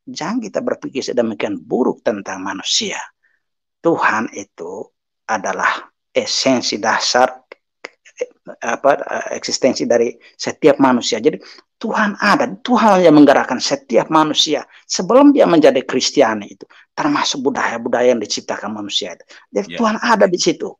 jangan kita berpikir sedemikian buruk tentang manusia. Tuhan itu adalah esensi dasar eksistensi dari setiap manusia. Jadi Tuhan ada, Tuhan yang menggerakkan setiap manusia sebelum dia menjadi Kristiani itu, termasuk budaya-budaya yang diciptakan manusia itu. Jadi Tuhan ada di situ.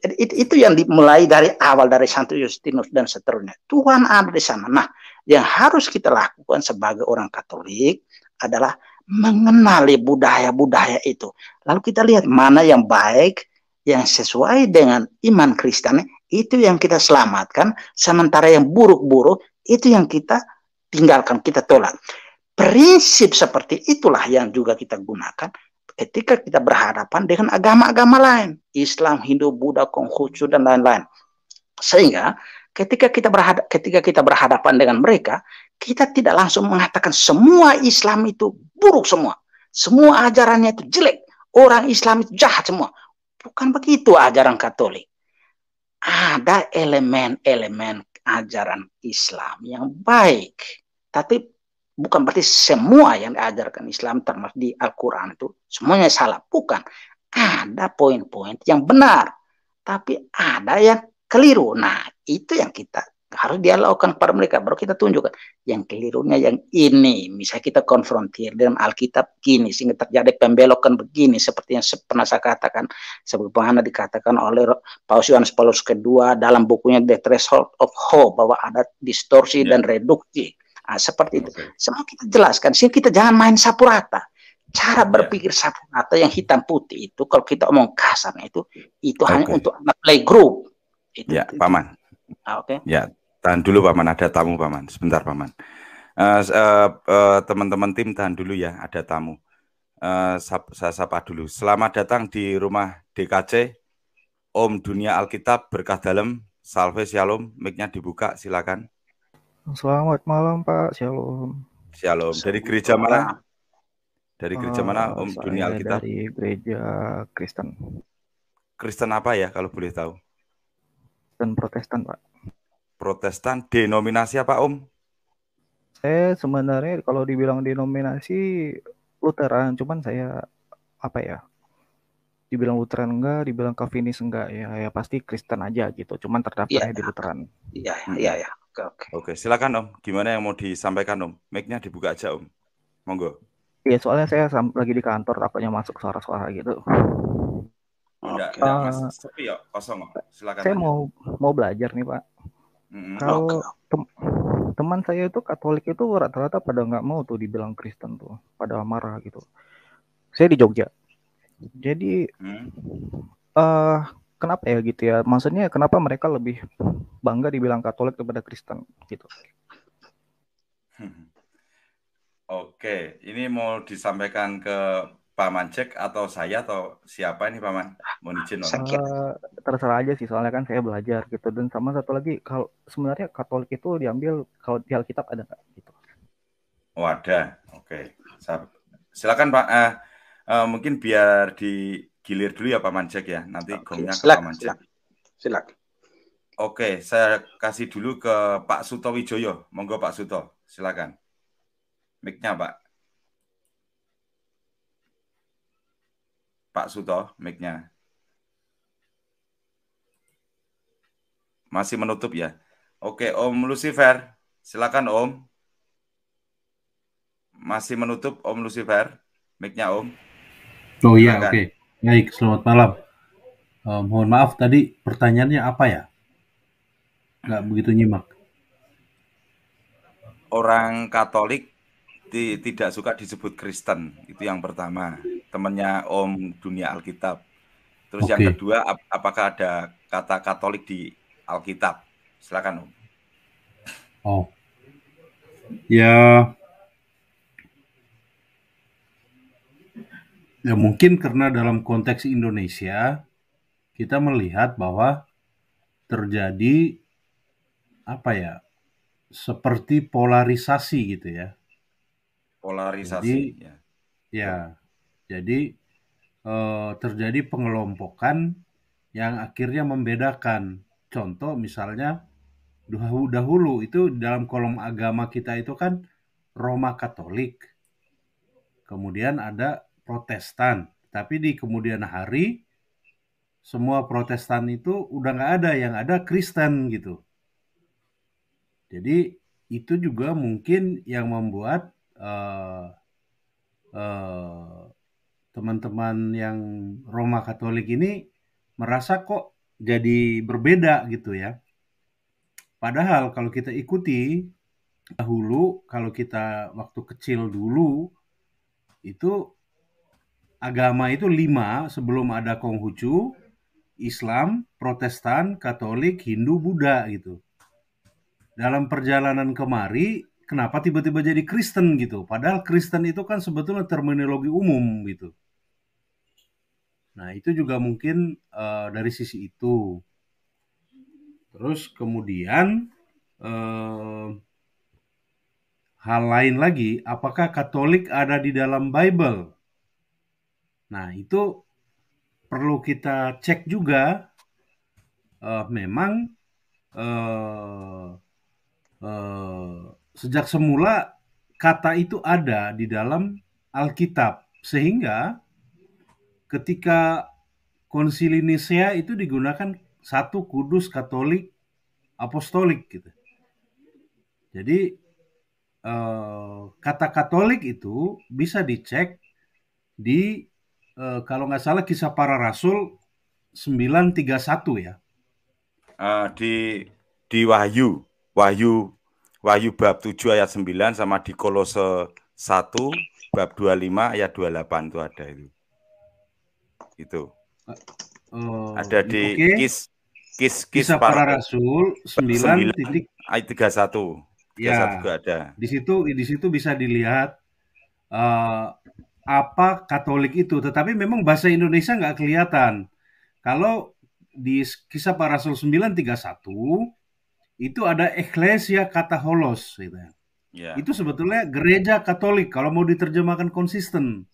Jadi itu yang dimulai dari awal dari Santo Justinus dan seterusnya. Tuhan ada di sana. Nah, yang harus kita lakukan sebagai orang Katolik adalah mengenali budaya-budaya itu. Lalu kita lihat mana yang baik, yang sesuai dengan iman Kristen, itu yang kita selamatkan, sementara yang buruk-buruk itu yang kita tinggalkan, kita tolak. Prinsip seperti itulah yang juga kita gunakan ketika kita berhadapan dengan agama-agama lain, Islam, Hindu, Buddha, Konghucu, dan lain-lain. Sehingga ketika kita berhadapan dengan mereka, kita tidak langsung mengatakan semua Islam itu buruk semua, semua ajarannya itu jelek, orang Islam itu jahat semua. Bukan begitu ajaran Katolik. Ada elemen-elemen ajaran Islam yang baik, tapi bukan berarti semua yang diajarkan Islam termasuk di Al-Quran itu semuanya salah. Bukan. Ada poin-poin yang benar, tapi ada yang keliru. Nah, itu yang kita harus dialogkan kepada mereka. Baru kita tunjukkan yang kelirunya yang ini. Misalnya kita konfrontir dengan Alkitab gini, sehingga terjadi pembelokan begini, seperti yang pernah saya katakan, sebagaimana dikatakan oleh Paus Yohanes Paulus II dalam bukunya The Threshold of Hope, bahwa ada distorsi dan reduksi. Nah, seperti itu. Semua kita jelaskan, sehingga kita jangan main sapu rata. Cara berpikir sapu rata yang hitam putih itu, kalau kita omong kasarnya itu hanya untuk anak playgroup. Paman. Ya, tahan dulu Paman, ada tamu Paman. Sebentar Paman. Teman-teman tim tahan dulu ya, ada tamu. Saya sapa dulu. Selamat datang di rumah DKC. Om Dunia Alkitab berkah dalam. Salve Shalom. Mic-nya dibuka, silakan. Selamat malam Pak, Shalom. Shalom. Dari gereja mana? Dari gereja mana Om Dunia Alkitab? Dari gereja Kristen. Kristen apa ya kalau boleh tahu? Kristen Protestan Pak. Protestan, denominasi apa Om? Saya sebenarnya kalau dibilang denominasi Lutheran, cuman saya dibilang Lutheran enggak, dibilang Calvinis enggak, ya pasti Kristen aja gitu. Cuman terdaftarnya di Lutheran. Iya. Oke, silakan Om. Gimana yang mau disampaikan Om? Mic-nya dibuka aja Om. Monggo. Iya, soalnya saya lagi di kantor, takutnya masuk suara-suara gitu. Enggak, Mas. Sepi ya, kosong. Silakan. Saya mau belajar nih Pak. Kalau teman saya itu Katolik itu rata-rata pada nggak mau tuh dibilang Kristen tuh, pada marah gitu. Saya di Jogja. Jadi kenapa ya gitu ya? Maksudnya kenapa mereka lebih bangga dibilang Katolik daripada Kristen gitu? Oke, ini mau disampaikan ke Paman Cek atau saya atau siapa ini Paman? Mohon izin. Terserah aja sih, soalnya kan saya belajar gitu. Dan sama satu lagi, kalau sebenarnya Katolik itu diambil kalau di Alkitab ada nggak gitu? Oh ada, oke. Silakan Pak. Mungkin biar digilir dulu ya Paman Cek ya. Nanti gongnya ke Paman Cek. Silakan. Oke, saya kasih dulu ke Pak Suto Wijoyo. Monggo Pak Suto, silakan. Mic-nya Pak. Pak Suto, mic-nya. Masih menutup ya. Oke, Om Lucifer, silakan Om. Masih menutup Om Lucifer, mic-nya Om. Oh iya, oke. Baik, selamat malam. Mohon maaf tadi pertanyaannya apa ya? Nggak begitu nyimak. Orang Katolik tidak suka disebut Kristen, itu yang pertama. Temannya Om Dunia Alkitab. Terus yang kedua, apakah ada kata Katolik di Alkitab? Silakan Om. Oh, ya mungkin karena dalam konteks Indonesia kita melihat bahwa terjadi seperti polarisasi gitu ya. Polarisasi. Jadi terjadi pengelompokan yang akhirnya membedakan. Contoh misalnya dahulu itu dalam kolom agama kita itu kan Roma Katolik. kemudian ada Protestan. Tapi di kemudian hari semua Protestan itu udah nggak ada, yang ada Kristen gitu. Jadi itu juga mungkin yang membuat teman-teman yang Roma Katolik ini merasa kok jadi berbeda gitu ya. Padahal kalau kita ikuti dahulu, kalau kita waktu kecil dulu, itu agama itu 5 sebelum ada Konghucu: Islam, Protestan, Katolik, Hindu, Buddha gitu. Dalam perjalanan kemari, kenapa tiba-tiba jadi Kristen gitu? Padahal Kristen itu kan sebetulnya terminologi umum gitu. Nah, itu juga mungkin dari sisi itu. Terus kemudian hal lain lagi, apakah Katolik ada di dalam Bible? Nah, itu perlu kita cek juga. Memang sejak semula kata itu ada di dalam Alkitab, sehingga ketika Konsili Nisea itu digunakan satu kudus Katolik Apostolik gitu. Jadi kata Katolik itu bisa dicek di kalau nggak salah Kisah Para Rasul 9:31 ya. Di Wahyu bab 7 ayat 9 sama di Kolose 1 bab 25 ayat 28 itu ada itu. Itu. Ada di Kisah Para Rasul 9 ayat 31. Ya, juga ada. Di situ bisa dilihat apa Katolik itu, tetapi memang bahasa Indonesia nggak kelihatan. Kalau di Kisah Para Rasul 9:31 itu ada Ecclesia Kataholos gitu ya. Yeah. Itu sebetulnya gereja Katolik kalau mau diterjemahkan konsisten.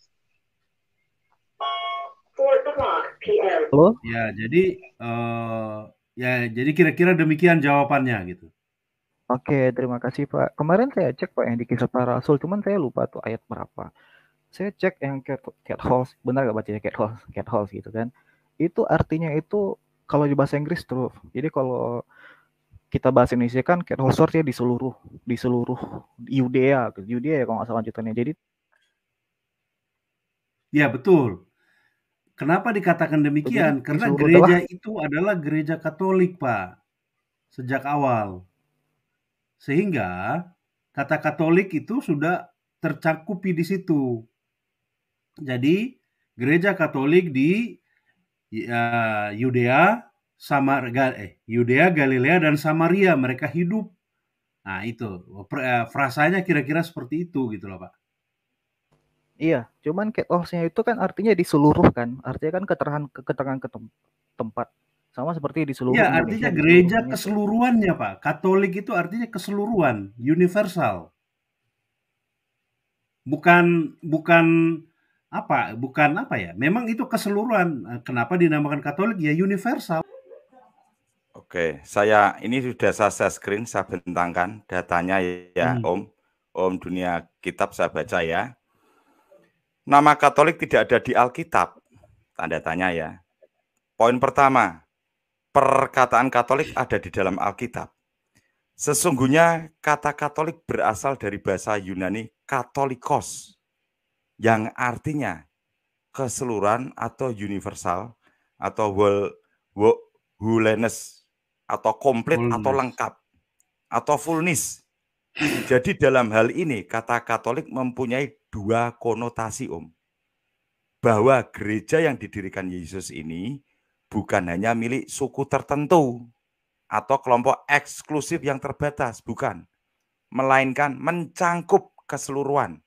Ya, jadi kira-kira demikian jawabannya gitu. Oke, terima kasih Pak. Kemarin saya cek Pak yang di Kisah Para Rasul, cuman saya lupa tuh ayat berapa. Saya cek yang cathouse, benar gak bacanya cathouse gitu kan? Itu artinya itu kalau di bahasa Inggris tuh. Jadi kalau kita bahasa Indonesia kan cathouse artinya di seluruh Yudea ya kalau nggak salah lanjutannya. Jadi ya betul. Kenapa dikatakan demikian? Karena gereja itu adalah gereja Katolik, Pak. Sejak awal. Sehingga kata Katolik itu sudah tercakupi di situ. Jadi gereja Katolik di Yudea, Galilea dan Samaria mereka hidup. Nah itu frasanya kira-kira seperti itu gitu loh Pak. Iya, cuman cathouse-nya itu kan artinya di seluruh kan, artinya kan keterangan ke tempat. Sama seperti di seluruh Indonesia. Artinya gereja keseluruhannya Pak. Katolik itu artinya keseluruhan, universal. Bukan apa ya? Memang itu keseluruhan. Kenapa dinamakan Katolik? Ya universal. Oke, ini sudah saya screen, saya bentangkan datanya ya, Om Dunia Kitab saya baca ya. Nama Katolik tidak ada di Alkitab, tanda tanya ya. Poin pertama, perkataan Katolik ada di dalam Alkitab. Sesungguhnya kata Katolik berasal dari bahasa Yunani Katolikos, yang artinya keseluruhan atau universal atau wholeness atau komplit atau lengkap atau fullness. Jadi dalam hal ini kata Katolik mempunyai dua konotasi bahwa gereja yang didirikan Yesus ini bukan hanya milik suku tertentu atau kelompok eksklusif yang terbatas, bukan, melainkan mencangkup keseluruhan,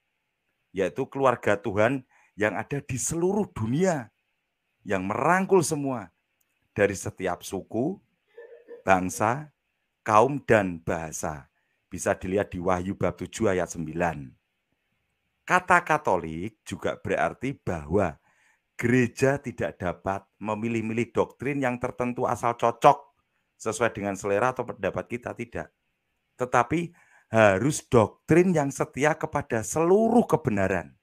yaitu keluarga Tuhan yang ada di seluruh dunia, yang merangkul semua dari setiap suku, bangsa, kaum, dan bahasa. Bisa dilihat di Wahyu bab 7 ayat 9. Kata Katolik juga berarti bahwa gereja tidak dapat memilih-milih doktrin yang tertentu asal cocok sesuai dengan selera atau pendapat kita, tidak. Tetapi harus doktrin yang setia kepada seluruh kebenaran.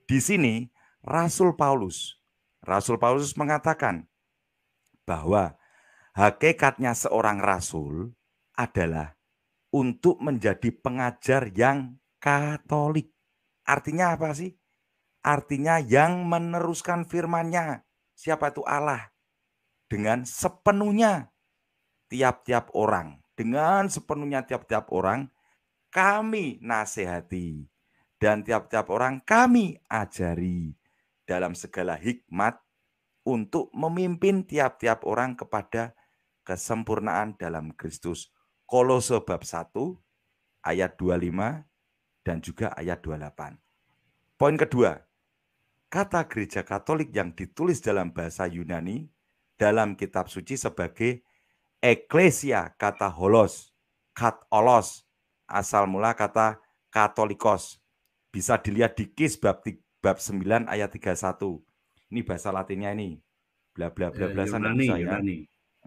Di sini Rasul Paulus mengatakan bahwa hakikatnya seorang rasul adalah untuk menjadi pengajar yang Katolik. Artinya apa sih? Artinya yang meneruskan firman-Nya. Siapa itu? Allah. Dengan sepenuhnya tiap-tiap orang. Dengan sepenuhnya tiap-tiap orang kami nasihati. Dan tiap-tiap orang kami ajari dalam segala hikmat untuk memimpin tiap-tiap orang kepada kesempurnaan dalam Kristus. Kolose bab 1 ayat 25 dan juga ayat 28. Poin kedua, kata gereja Katolik yang ditulis dalam bahasa Yunani dalam kitab suci sebagai eklesia, kata holos, katolos, asal mula kata katolikos. Bisa dilihat di Kis bab 9 ayat 31. Ini bahasa Latinnya ini. Bla bla bla bla sana bisa ya.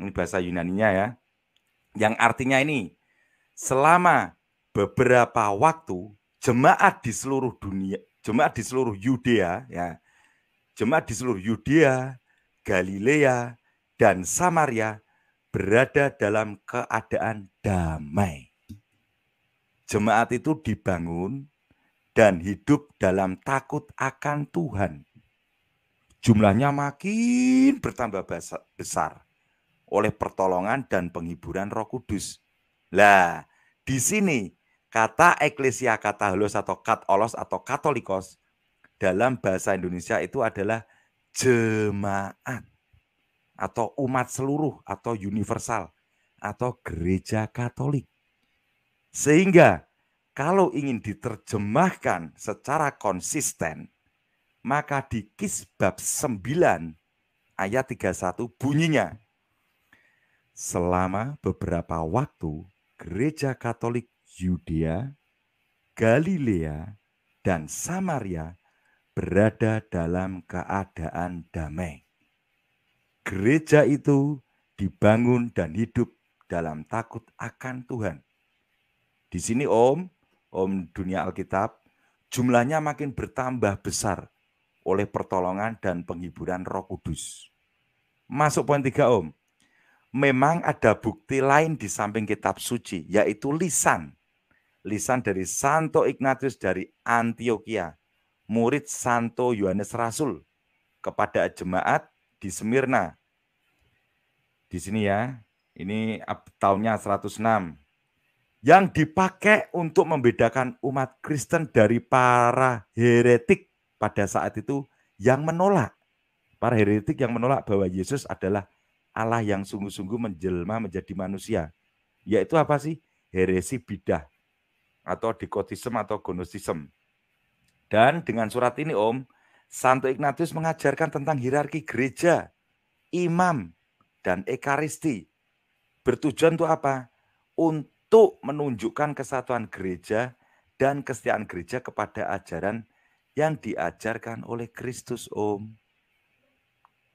Ini bahasa Yunaninya ya. Yang artinya ini, selama beberapa waktu jemaat di seluruh dunia, jemaat di seluruh Yudea ya. Jemaat di seluruh Yudea, Galilea dan Samaria berada dalam keadaan damai. Jemaat itu dibangun dan hidup dalam takut akan Tuhan. Jumlahnya makin bertambah besar oleh pertolongan dan penghiburan Roh Kudus. Lah, di sini kata eklesia, kata holos atau katolos atau katolikos dalam bahasa Indonesia itu adalah jemaat atau umat seluruh atau universal atau gereja Katolik. Sehingga kalau ingin diterjemahkan secara konsisten, maka di Kis bab 9 ayat 31 bunyinya, selama beberapa waktu gereja Katolik Yudea, Galilea, dan Samaria berada dalam keadaan damai. Gereja itu dibangun dan hidup dalam takut akan Tuhan. Di sini Om Dunia Alkitab, jumlahnya makin bertambah besar oleh pertolongan dan penghiburan Roh Kudus. Masuk poin 3 Om. Memang ada bukti lain di samping kitab suci, yaitu lisan. Lisan dari Santo Ignatius dari Antioquia, murid Santo Yohanes Rasul kepada jemaat di Smyrna. Di sini ya, ini tahunnya 106. Yang dipakai untuk membedakan umat Kristen dari para heretik pada saat itu yang menolak. Para heretik yang menolak bahwa Yesus adalah Allah yang sungguh-sungguh menjelma menjadi manusia. Yaitu apa sih? Heresi bidah atau dikotisme atau gnostisme. Dan dengan surat ini Om, Santo Ignatius mengajarkan tentang hierarki gereja, imam, dan ekaristi. Bertujuan untuk apa? Untuk menunjukkan kesatuan gereja dan kesetiaan gereja kepada ajaran yang diajarkan oleh Kristus Om.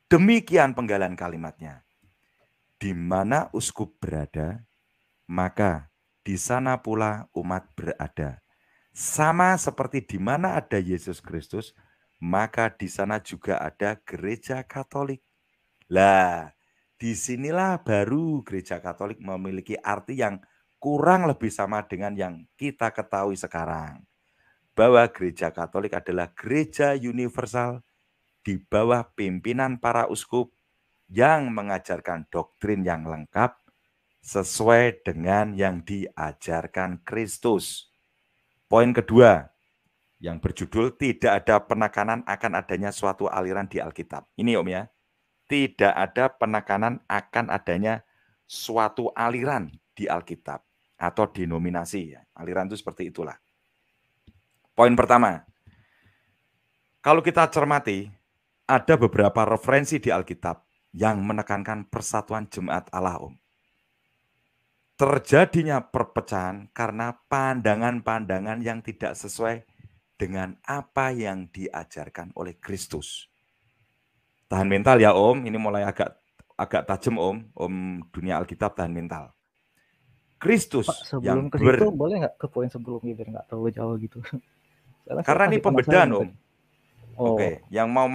Demikian penggalan kalimatnya. Di mana uskup berada, maka di sana pula umat berada. Sama seperti di mana ada Yesus Kristus, maka di sana juga ada gereja Katolik. Lah, disinilah baru gereja Katolik memiliki arti yang kurang lebih sama dengan yang kita ketahui sekarang. Bahwa gereja Katolik adalah gereja universal di bawah pimpinan para uskup yang mengajarkan doktrin yang lengkap sesuai dengan yang diajarkan Kristus. Poin kedua yang berjudul tidak ada penekanan akan adanya suatu aliran di Alkitab. Ini Om ya. Tidak ada penekanan akan adanya suatu aliran di Alkitab atau denominasi. Aliran itu seperti itulah. Poin pertama, kalau kita cermati, ada beberapa referensi di Alkitab yang menekankan persatuan jemaat Allah Om. Terjadinya perpecahan karena pandangan-pandangan yang tidak sesuai dengan apa yang diajarkan oleh Kristus. Tahan mental ya Om, ini mulai agak tajam Om Dunia Alkitab tahan mental. Kristus Pak, sebelum ke situ boleh nggak ke poin sebelumnya biar nggak terlalu jauh gitu. Karena ini pembedaan Om. Oke, yang mau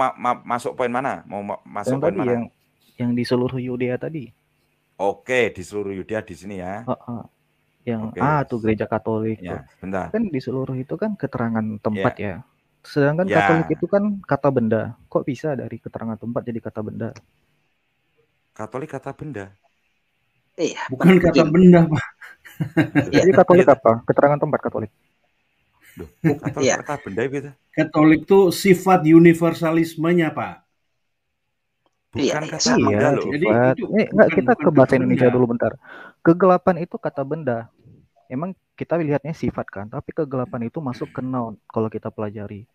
masuk poin mana? Mau masuk yang poin tadi mana? Yang di seluruh Yudea tadi. Oke, di seluruh Yudea di sini ya. Yang Oke. tuh gereja Katolik tuh. Ya, bentar. Kan di seluruh itu kan keterangan tempat ya. Sedangkan Katolik itu kan kata benda. Kok bisa dari keterangan tempat jadi kata benda? Katolik kata benda. Iya. Bukan kata benda, Pak. Jadi Katolik apa? Keterangan tempat Katolik. Katolik kata benda itu. Katolik tuh sifat universalismenya, Pak. Bukan kata benda loh. Jadi enggak, kita ke bahasa Indonesia dulu bentar. Kegelapan itu kata benda. Emang kita lihatnya sifat kan, tapi kegelapan itu masuk ke noun kalau kita pelajari.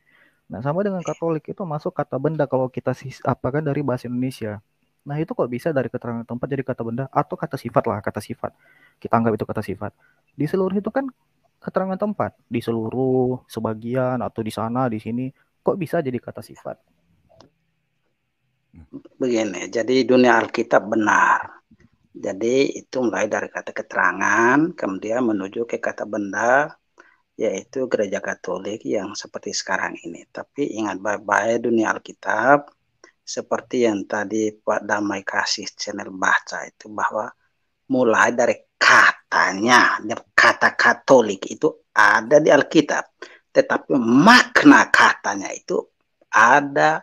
Nah, sama dengan Katolik itu masuk kata benda kalau kita kan dari bahasa Indonesia. Nah, itu kok bisa dari keterangan tempat jadi kata benda atau kata sifat lah, kata sifat. Kita anggap itu kata sifat. Di seluruh itu kan keterangan tempat, di seluruh, sebagian, atau di sana, di sini, kok bisa jadi kata sifat? Begini, jadi dunia Alkitab benar. Jadi itu mulai dari kata keterangan, kemudian menuju ke kata benda, yaitu gereja Katolik yang seperti sekarang ini. Tapi ingat baik-baik dunia Alkitab, seperti yang tadi Pak Damai kasih channel baca itu, bahwa mulai dari katanya, kata Katolik itu ada di Alkitab. Tetapi makna katanya itu ada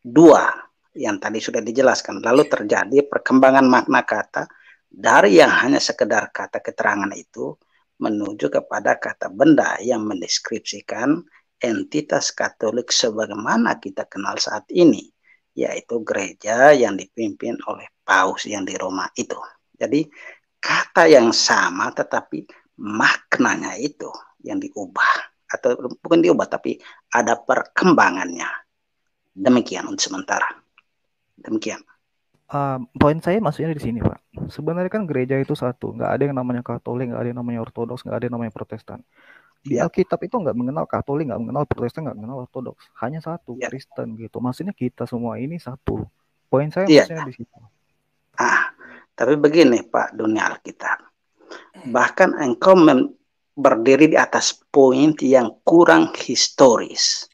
dua, yang tadi sudah dijelaskan. Lalu terjadi perkembangan makna kata dari yang hanya sekedar kata keterangan itu menuju kepada kata benda yang mendeskripsikan entitas Katolik sebagaimana kita kenal saat ini, yaitu gereja yang dipimpin oleh Paus yang di Roma itu. Jadi kata yang sama tetapi maknanya itu yang diubah, atau bukan diubah tapi ada perkembangannya. Demikian untuk sementara. Demikian. Poin saya maksudnya di sini, Pak. Sebenarnya kan gereja itu satu, nggak ada yang namanya Katolik, nggak ada yang namanya Ortodoks, nggak ada yang namanya Protestan. Di Alkitab itu nggak mengenal Katolik, nggak mengenal Protestan, nggak mengenal Ortodoks, hanya satu, Kristen gitu. Maksudnya kita semua ini satu. Poin saya maksudnya di situ. Tapi begini Pak, dunia Alkitab, bahkan engkau berdiri di atas poin yang kurang historis.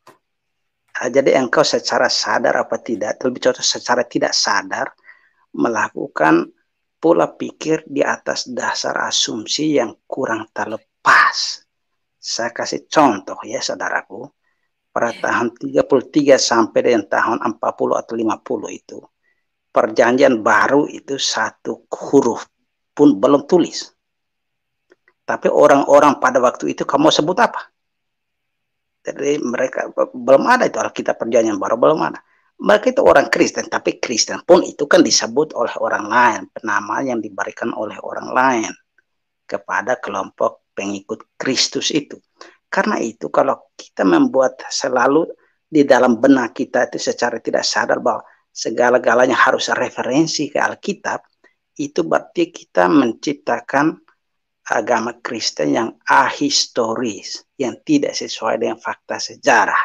Jadi engkau secara sadar apa tidak, lebih cocok secara tidak sadar, melakukan pola pikir di atas dasar asumsi yang kurang terlepas. Saya kasih contoh ya saudaraku, pada tahun 33 sampai dengan tahun 40 atau 50 itu, perjanjian baru itu satu huruf pun belum tulis. Tapi orang-orang pada waktu itu kamu sebut apa? Jadi mereka belum ada itu Alkitab perjanjian baru, belum ada. Mereka itu orang Kristen, tapi Kristen pun itu kan disebut oleh orang lain, penamaan yang diberikan oleh orang lain kepada kelompok pengikut Kristus itu. Karena itu kalau kita membuat selalu di dalam benak kita itu secara tidak sadar bahwa segala-galanya harus referensi ke Alkitab, itu berarti kita menciptakan agama Kristen yang ahistoris, yang tidak sesuai dengan fakta sejarah.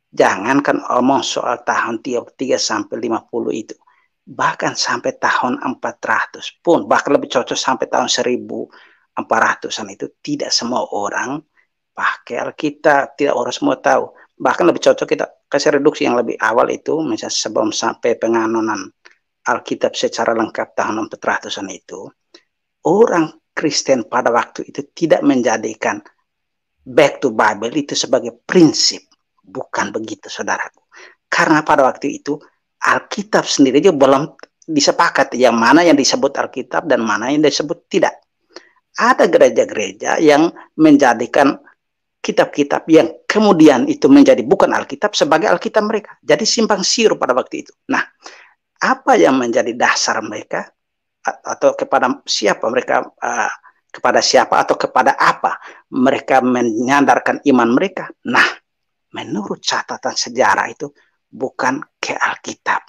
Jangankan omong soal tahun 33 sampai 50 itu, bahkan sampai tahun 400 pun, bahkan lebih cocok sampai tahun 1400-an itu, tidak semua orang pakai Alkitab, tidak orang semua tahu. Bahkan lebih cocok kita kasih reduksi yang lebih awal itu, misalnya sebelum sampai penganonan Alkitab secara lengkap tahun 400-an itu, orang Kristen pada waktu itu tidak menjadikan back to Bible itu sebagai prinsip. Bukan begitu, saudaraku. Karena pada waktu itu Alkitab sendiri juga belum disepakati yang mana yang disebut Alkitab dan mana yang disebut tidak. Ada gereja-gereja yang menjadikan kitab-kitab yang kemudian itu menjadi bukan Alkitab sebagai Alkitab mereka. Jadi simpang siur pada waktu itu. Nah, apa yang menjadi dasar mereka? Atau kepada siapa mereka, kepada siapa atau kepada apa mereka menyandarkan iman mereka? Nah, menurut catatan sejarah itu bukan ke Alkitab,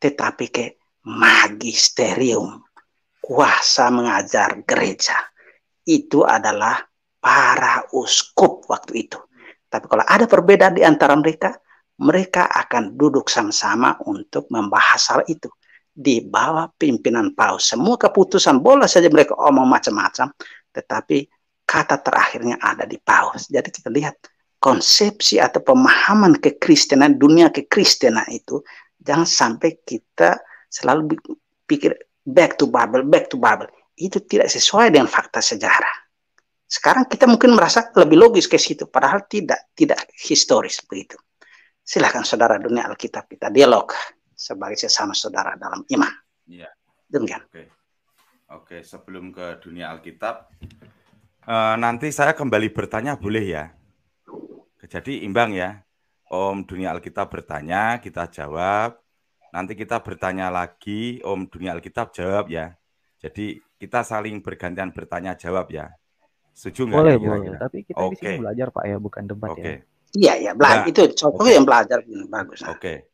tetapi ke magisterium, kuasa mengajar gereja. Itu adalah para uskup waktu itu. Tapi kalau ada perbedaan di antara mereka, mereka akan duduk sama-sama untuk membahas hal itu. Di bawah pimpinan Paus. Semua keputusan boleh saja mereka omong macam-macam, tetapi kata terakhirnya ada di Paus. Jadi kita lihat konsepsi atau pemahaman kekristenan, dunia kekristenan itu, jangan sampai kita selalu pikir back to Bible. Itu tidak sesuai dengan fakta sejarah. Sekarang kita mungkin merasa lebih logis ke situ, padahal tidak historis begitu. Silahkan saudara dunia Alkitab kita dialog sebagai sesama saudara dalam iman. Iya. Demikian. Oke, sebelum ke dunia Alkitab, nanti saya kembali bertanya boleh ya? Jadi imbang ya, Om dunia Alkitab bertanya, kita jawab. Nanti kita bertanya lagi, Om dunia Alkitab jawab ya. Jadi kita saling bergantian bertanya jawab ya. Setuju nggak? Boleh, ya, kira-kira? boleh. Tapi kita di sini belajar Pak ya, bukan debat ya. Iya, itu contoh yang belajar bagus. Oke.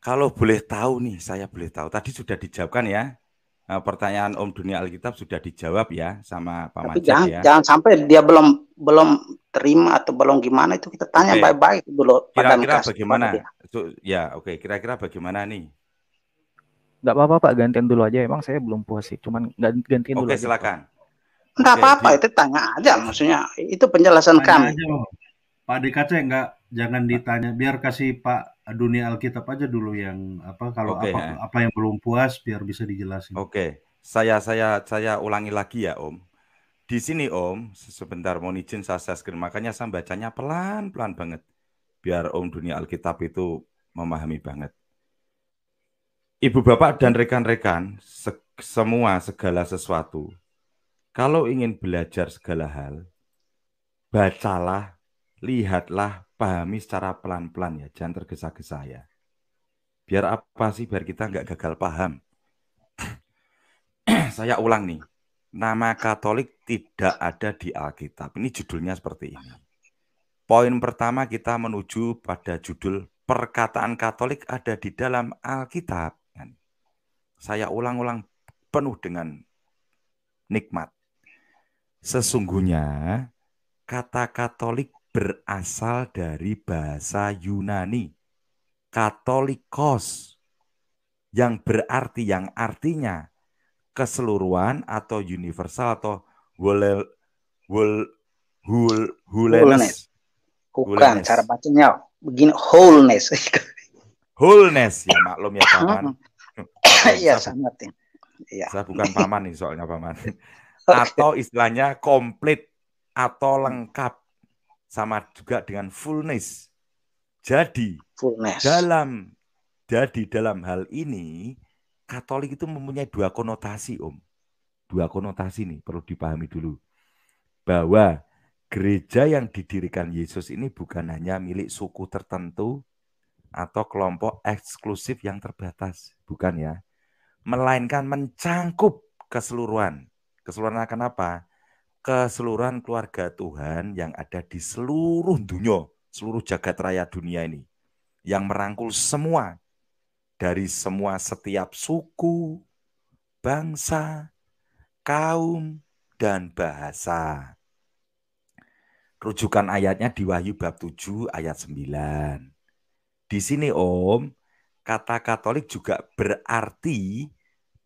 Kalau boleh tahu nih, saya boleh tahu. Tadi sudah dijawabkan ya. Pertanyaan Om dunia Alkitab sudah dijawab ya sama Pak Majid ya. Jangan sampai dia belum terima atau belum gimana, itu kita tanya baik-baik dulu. Kira-kira bagaimana? Ya, oke. Kira-kira bagaimana nih? Nggak apa-apa Pak, gantian dulu aja. Emang saya belum puas sih, cuman gantian dulu aja. Oke, silakan. Nggak apa-apa, itu tanya aja, maksudnya itu penjelasan kami. Pak DKC jangan ditanya, biar kasih Pak dunia Alkitab aja dulu yang apa yang belum puas biar bisa dijelasin. Oke, saya ulangi lagi ya Om. Di sini Om, sebentar mohon izin saya screen, makanya saya bacanya pelan-pelan banget biar Om dunia Alkitab itu memahami banget. Ibu bapak dan rekan-rekan, semua segala sesuatu. Kalau ingin belajar segala hal, bacalah, lihatlah, pahami secara pelan-pelan ya, jangan tergesa-gesa ya. Biar apa sih? Biar kita nggak gagal paham. Saya ulang nih, nama Katolik tidak ada di Alkitab. Ini judulnya seperti ini. Poin pertama kita menuju pada judul perkataan Katolik ada di dalam Alkitab. Saya ulang-ulang penuh dengan nikmat. Sesungguhnya kata Katolik berasal dari bahasa Yunani, Katolikos, yang artinya keseluruhan atau universal atau wholeness. Bukan, cara bacanya begini, wholeness. Wholeness, ya maklum ya Paman. Iya, sangat ya. Saya bukan Paman nih soalnya Paman. Atau istilahnya komplit atau lengkap, sama juga dengan fullness. Jadi dalam hal ini Katolik itu mempunyai dua konotasi Om. Dua konotasi nih perlu dipahami dulu. Bahwa gereja yang didirikan Yesus ini bukan hanya milik suku tertentu atau kelompok eksklusif yang terbatas, bukan ya. Melainkan mencangkup keseluruhan. Keseluruhan akan apa? Keseluruhan keluarga Tuhan yang ada di seluruh dunia, seluruh jagat raya dunia ini. Yang merangkul semua, dari semua setiap suku, bangsa, kaum, dan bahasa. Rujukan ayatnya di Wahyu bab 7 ayat 9. Di sini Om, kata Katolik juga berarti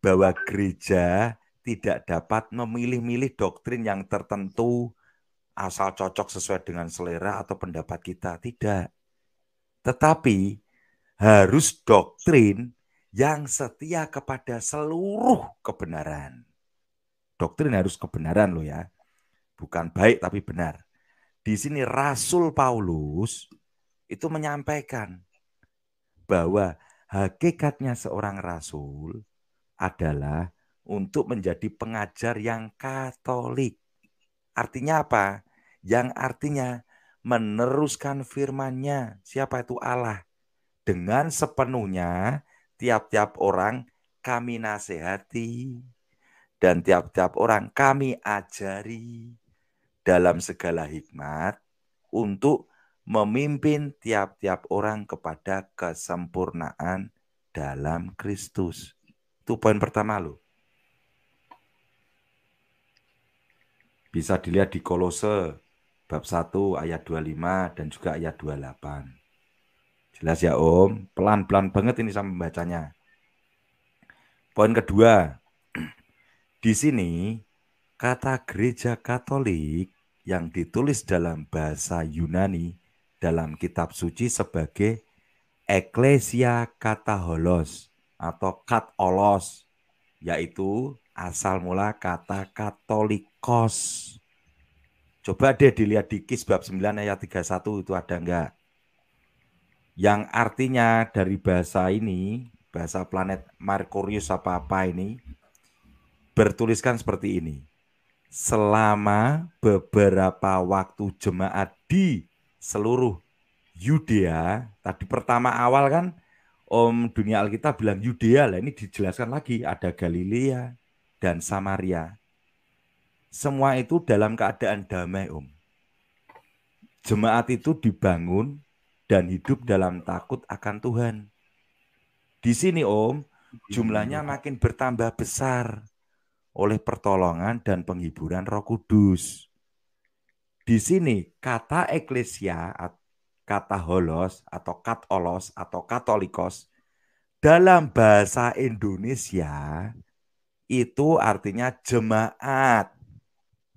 bahwa gereja tidak dapat memilih-milih doktrin yang tertentu asal cocok sesuai dengan selera atau pendapat kita. Tidak. Tetapi harus doktrin yang setia kepada seluruh kebenaran. Doktrin harus kebenaran loh ya. Bukan baik tapi benar. Di sini Rasul Paulus itu menyampaikan bahwa hakikatnya seorang rasul adalah untuk menjadi pengajar yang Katolik. Artinya apa? Yang artinya meneruskan firman-Nya. Siapa itu? Allah. Dengan sepenuhnya tiap-tiap orang kami nasihati dan tiap-tiap orang kami ajari dalam segala hikmat untuk memimpin tiap-tiap orang kepada kesempurnaan dalam Kristus. Itu poin pertama loh. Bisa dilihat di Kolose bab 1 ayat 25 dan juga ayat 28. Jelas ya Om, pelan-pelan banget ini saya membacanya. Poin kedua, di sini kata gereja Katolik yang ditulis dalam bahasa Yunani dalam kitab suci sebagai Eklesia kataholos atau katolos, yaitu asal mula kata katolikos. Coba deh dilihat di Kis bab 9 ayat 31 itu ada enggak? Yang artinya dari bahasa ini, bahasa planet Merkurius apa-apa ini, bertuliskan seperti ini. Selama beberapa waktu jemaat di seluruh Yudea, tadi pertama awal kan Om Dunia Alkitab bilang Yudea, lah ini dijelaskan lagi ada Galilea dan Samaria. Semua itu dalam keadaan damai, Om. Jemaat itu dibangun dan hidup dalam takut akan Tuhan. Di sini, Om, jumlahnya makin bertambah besar oleh pertolongan dan penghiburan Roh Kudus. Di sini kata eklesia, kata holos atau katolos atau katolikos dalam bahasa Indonesia itu artinya jemaat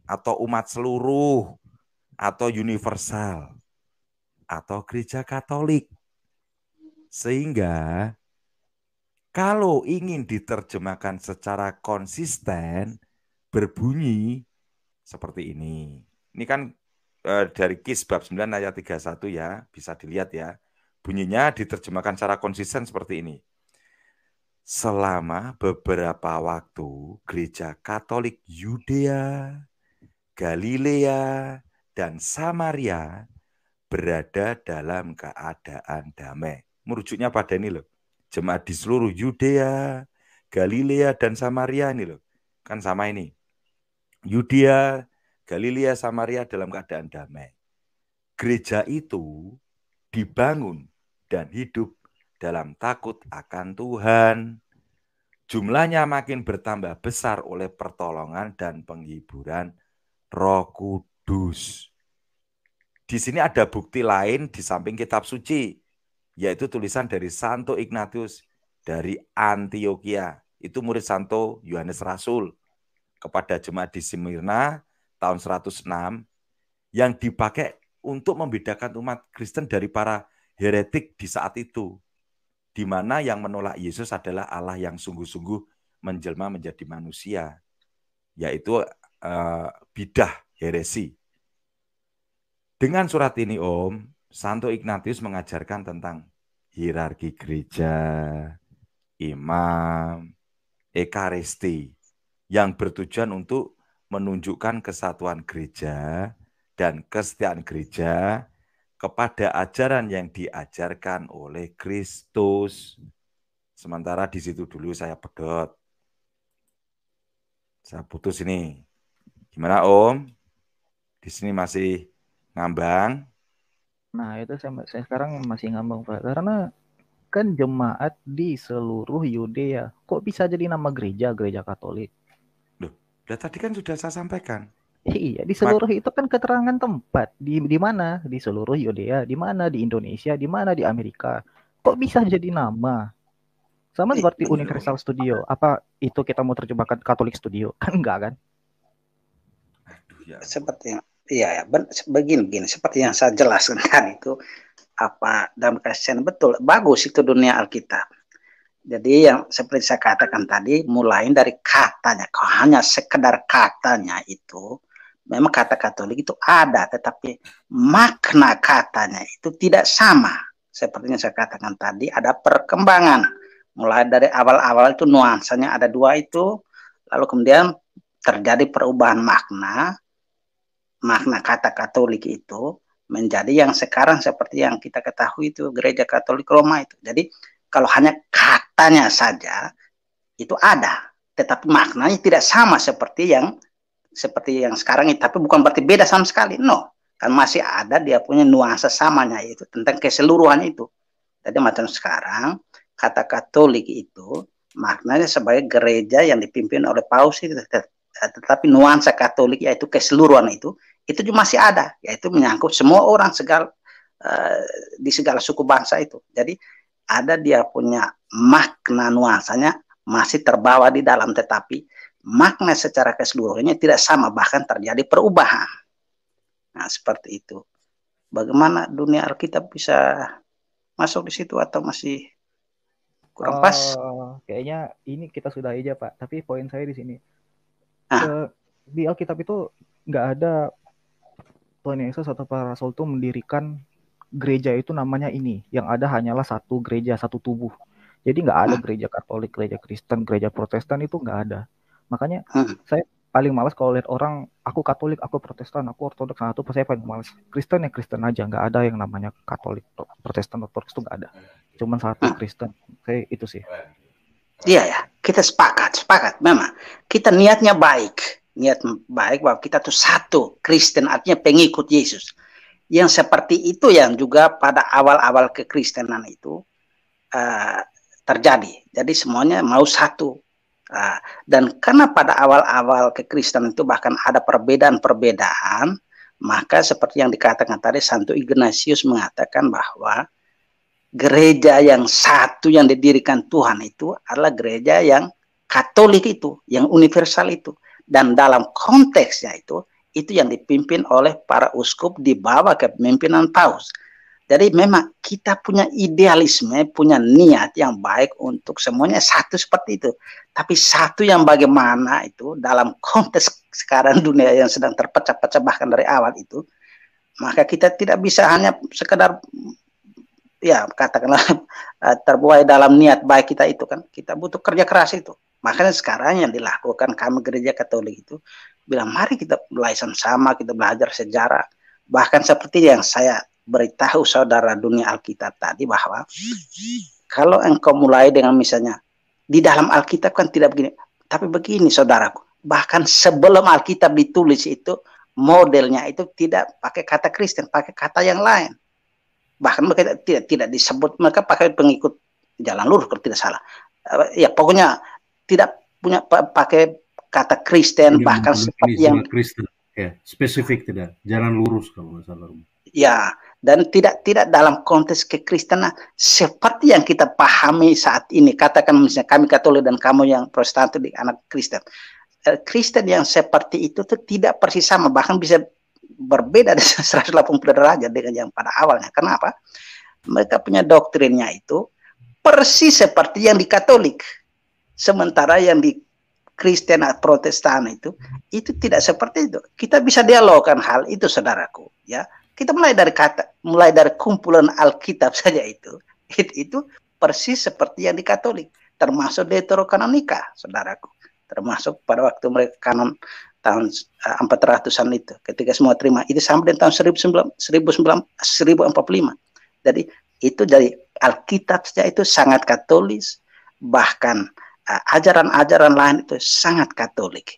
atau umat seluruh atau universal atau gereja Katolik. Sehingga kalau ingin diterjemahkan secara konsisten berbunyi seperti ini. Ini kan dari Kis bab 9 ayat 31 ya, bisa dilihat ya. Bunyinya diterjemahkan secara konsisten seperti ini. Selama beberapa waktu gereja Katolik Yudea, Galilea, dan Samaria berada dalam keadaan damai. Merujuknya pada ini loh. Jemaat di seluruh Yudea, Galilea, dan Samaria ini loh. Kan sama ini. Yudea, Galilea, Samaria dalam keadaan damai. Gereja itu dibangun dan hidup dalam takut akan Tuhan. Jumlahnya makin bertambah besar oleh pertolongan dan penghiburan Roh Kudus. Di sini ada bukti lain di samping kitab suci, yaitu tulisan dari Santo Ignatius dari Antioquia. Itu murid Santo Yohanes Rasul kepada jemaat di Smyrna tahun 106 yang dipakai untuk membedakan umat Kristen dari para heretik di saat itu, di mana yang menolak Yesus adalah Allah yang sungguh-sungguh menjelma menjadi manusia, yaitu bidah heresi. Dengan surat ini, Om, Santo Ignatius mengajarkan tentang hierarki gereja, imam, ekaristi, yang bertujuan untuk menunjukkan kesatuan gereja dan kesetiaan gereja kepada ajaran yang diajarkan oleh Kristus. Sementara di situ dulu saya pedot. Saya putus ini. Gimana, Om? Di sini masih ngambang? Nah, itu saya sekarang masih ngambang, Pak. Karena kan jemaat di seluruh Yudea. Kok bisa jadi nama gereja Katolik? Loh, tadi kan sudah saya sampaikan. Iya, di seluruh itu kan keterangan tempat. Di mana? Di seluruh Yudea. Di mana? Di Indonesia. Di mana? Di Amerika. Kok bisa jadi nama? Sama seperti Universal Studio. Apa itu kita mau terjemahkan Katolik Studio? Kan enggak kan? Aduh, ya. Seperti yang begini seperti yang saya jelaskan kan itu apa dalam Kristen betul bagus itu dunia Alkitab. Jadi yang seperti saya katakan tadi mulai dari katanya, kalau hanya sekedar katanya itu memang kata Katolik itu ada, tetapi makna katanya itu tidak sama. Seperti yang saya katakan tadi ada perkembangan mulai dari awal-awal itu nuansanya ada dua itu, lalu kemudian terjadi perubahan makna kata Katolik itu menjadi yang sekarang seperti yang kita ketahui itu gereja Katolik Roma itu. Jadi kalau hanya katanya saja itu ada, tetapi maknanya tidak sama seperti yang sekarang itu. Tapi bukan berarti beda sama sekali, no. Kan masih ada dia punya nuansa samanya itu tentang keseluruhan itu. Jadi macam sekarang kata Katolik itu maknanya sebagai gereja yang dipimpin oleh Paus itu, tetapi nuansa Katolik yaitu keseluruhan itu juga masih ada, yaitu menyangkut semua orang di segala suku bangsa itu. Jadi ada dia punya makna nuansanya masih terbawa di dalam, tetapi makna secara keseluruhannya tidak sama, bahkan terjadi perubahan. Nah, seperti itu. Bagaimana dunia Alkitab bisa masuk di situ atau masih kurang pas? Kayaknya ini kita sudah aja Pak. Tapi poin saya di sini, di Alkitab itu nggak ada Tuhan Yesus atau para rasul itu mendirikan gereja itu namanya ini. Yang ada hanyalah satu gereja, satu tubuh. Jadi nggak ada gereja Katolik, gereja Kristen, gereja Protestan, itu nggak ada. Makanya saya paling malas kalau lihat orang, aku Katolik, aku Protestan, aku Ortodoks, itu saya paling malas. Kristen ya Kristen aja, nggak ada yang namanya Katolik, Protestan, Ortodoks, itu nggak ada. Cuman satu Kristen. Saya itu sih. Iya ya, kita sepakat. Memang kita niatnya baik, bahwa kita tuh satu Kristen, artinya pengikut Yesus. Yang seperti itu yang juga pada awal-awal kekristenan itu terjadi. Jadi semuanya mau satu. Dan karena pada awal-awal kekristenan itu bahkan ada perbedaan-perbedaan, maka seperti yang dikatakan tadi, Santo Ignatius mengatakan bahwa gereja yang satu yang didirikan Tuhan itu adalah gereja yang Katolik itu, yang universal itu. Dan dalam konteksnya itu yang dipimpin oleh para uskup di bawah kepemimpinan Paus. Jadi memang kita punya idealisme, punya niat yang baik untuk semuanya satu seperti itu. Tapi satu yang bagaimana itu dalam konteks sekarang dunia yang sedang terpecah-pecah bahkan dari awal itu, maka kita tidak bisa hanya sekedar ya katakanlah terbuai dalam niat baik kita itu kan. Kita butuh kerja keras itu. Makanya sekarang yang dilakukan kami gereja Katolik itu bilang mari kita mulai sama, kita belajar sejarah. Bahkan seperti yang saya beritahu saudara dunia Alkitab tadi, bahwa kalau engkau mulai dengan misalnya di dalam Alkitab kan tidak begini, tapi begini saudaraku, bahkan sebelum Alkitab ditulis itu modelnya itu tidak pakai kata Kristen, pakai kata yang lain. Bahkan mereka tidak disebut, mereka pakai pengikut jalan lurus kalau tidak salah. Ya pokoknya tidak punya pakai kata Kristen, bahkan seperti yang Kristen, ya spesifik tidak jalan lurus kalau nggak salah. Ya, dan tidak dalam konteks kekristenan seperti yang kita pahami saat ini. Katakan misalnya kami Katolik dan kamu yang Protestan itu anak Kristen. Kristen yang seperti itu tuh tidak persis sama, bahkan bisa berbeda 180 derajat dengan yang pada awalnya. Kenapa? Mereka punya doktrinnya itu persis seperti yang di Katolik. Sementara yang di Kristen atau Protestan itu tidak seperti itu. Kita bisa dialogkan hal itu saudaraku, ya. Kita mulai dari kumpulan Alkitab saja itu persis seperti yang di Katolik, termasuk Deuterokanonika, saudaraku. Termasuk pada waktu mereka kanon tahun 400-an itu, ketika semua terima itu sampai tahun 1045. Jadi itu dari Alkitab saja itu sangat Katolis, bahkan ajaran-ajaran lain itu sangat Katolik.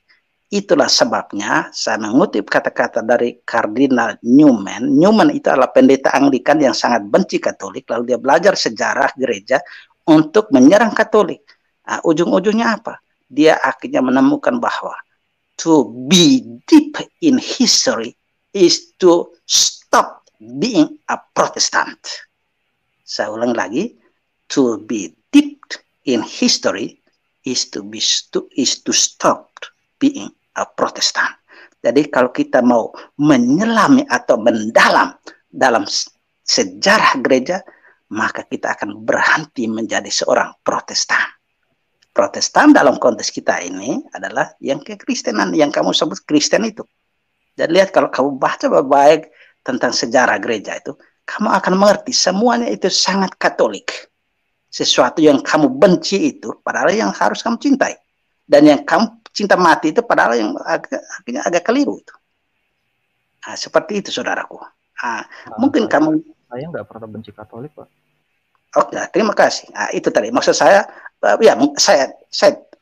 Itulah sebabnya saya mengutip kata-kata dari Kardinal Newman. Newman itu adalah pendeta Anglikan yang sangat benci Katolik, lalu dia belajar sejarah gereja untuk menyerang Katolik. Ujung-ujungnya apa? Dia akhirnya menemukan bahwa to be deep in history is to stop being a Protestant. Saya ulang lagi, to be deep in history is to stop being a Protestant. Jadi kalau kita mau menyelami atau mendalam dalam sejarah gereja, maka kita akan berhenti menjadi seorang Protestan. Protestan dalam konteks kita ini adalah yang kekristenan, yang kamu sebut Kristen itu. Dan lihat kalau kamu baca baik tentang sejarah gereja itu, kamu akan mengerti semuanya itu sangat Katolik. Sesuatu yang kamu benci itu padahal yang harus kamu cintai. Dan yang kamu cinta mati itu padahal yang agak keliru itu. Seperti itu saudaraku. Mungkin kamu... Saya nggak pernah benci Katolik, Pak. Oke, terima kasih. Itu tadi maksud saya, ya saya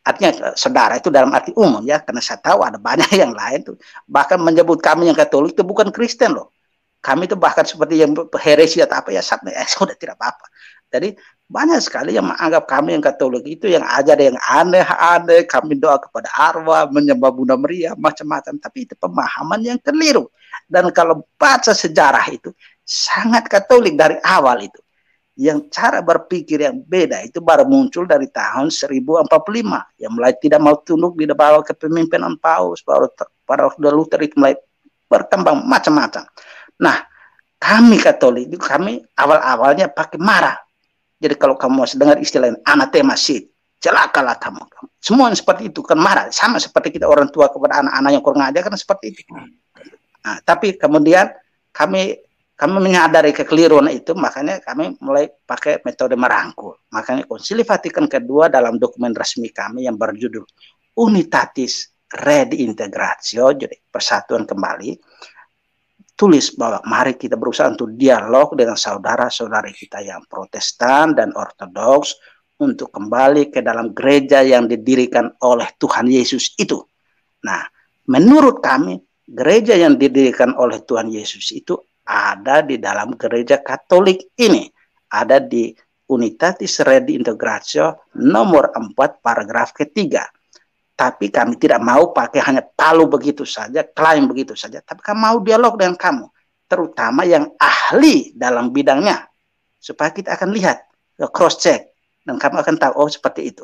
artinya saudara itu dalam arti umum ya, karena saya tahu ada banyak yang lain tuh. Bahkan menyebut kami yang Katolik itu bukan Kristen loh. Kami itu bahkan seperti yang heresi atau apa ya, sudah tidak apa-apa. Jadi banyak sekali yang menganggap kami yang Katolik itu yang ajar yang aneh-aneh, kami doa kepada arwah, menyembah Bunda Maria, macam-macam. Tapi itu pemahaman yang keliru. Dan kalau baca sejarah itu sangat Katolik dari awal itu. Yang cara berpikir yang beda itu baru muncul dari tahun 1045. Yang mulai tidak mau tunduk di bawah kepemimpinan Paus, baru pada waktu Luther itu mulai berkembang macam-macam. Nah, kami Katolik itu kami awal-awalnya pakai marah. Jadi kalau kamu masih dengar istilah anathema shit, celakalah kamu. Semua yang seperti itu kan marah. Sama seperti kita orang tua kepada anak-anak yang kurang ajar kan seperti itu. Nah, tapi kemudian kami menyadari kekeliruan itu, makanya kami mulai pakai metode merangkul. Makanya Konsili Vatikan kedua dalam dokumen resmi kami yang berjudul Unitatis Redintegratio, jadi persatuan kembali, tulis bahwa mari kita berusaha untuk dialog dengan saudara-saudari kita yang Protestan dan Ortodoks untuk kembali ke dalam gereja yang didirikan oleh Tuhan Yesus itu. Nah, menurut kami, gereja yang didirikan oleh Tuhan Yesus itu ada di dalam gereja Katolik ini. Ada di Unitatis Redintegratio nomor 4 paragraf ketiga. Tapi kami tidak mau pakai hanya palu begitu saja, klaim begitu saja. Tapi kami mau dialog dengan kamu, terutama yang ahli dalam bidangnya. Supaya kita akan lihat, cross check, dan kamu akan tahu, oh seperti itu.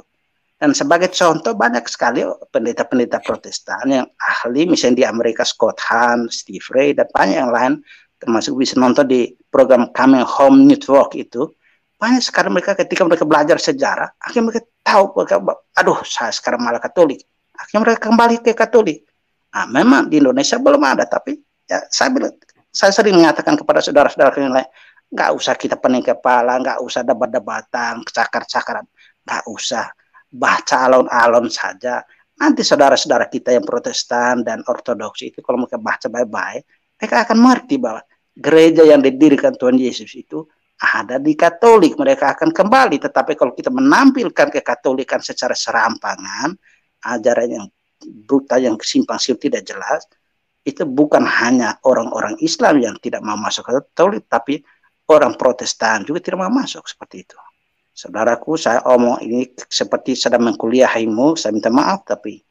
Dan sebagai contoh banyak sekali pendeta-pendeta Protestan yang ahli, misalnya di Amerika Scott Hahn, Steve Ray, dan banyak yang lain, termasuk bisa nonton di program Coming Home Network itu, banyak sekali mereka ketika mereka belajar sejarah, akhirnya mereka tahu, aduh saya sekarang malah Katolik. Akhirnya mereka kembali ke Katolik. Nah, memang di Indonesia belum ada, tapi ya, saya sering mengatakan kepada saudara-saudara yang lain, nggak usah kita pening kepala, nggak usah debat-debatan, cakar-cakaran, nggak usah. Baca alon-alon saja. Nanti saudara-saudara kita yang Protestan dan Ortodoks itu kalau mereka baca baik-baik, mereka akan mengerti bahwa gereja yang didirikan Tuhan Yesus itu ada di Katolik. Mereka akan kembali. Tetapi kalau kita menampilkan kekatolikan secara serampangan, ajaran yang brutal, yang simpang siur tidak jelas, itu bukan hanya orang-orang Islam yang tidak mau masuk ke Katolik, tapi orang Protestan juga tidak mau masuk seperti itu. Saudaraku, saya omong ini seperti sedang mengkuliahimu, saya minta maaf, tapi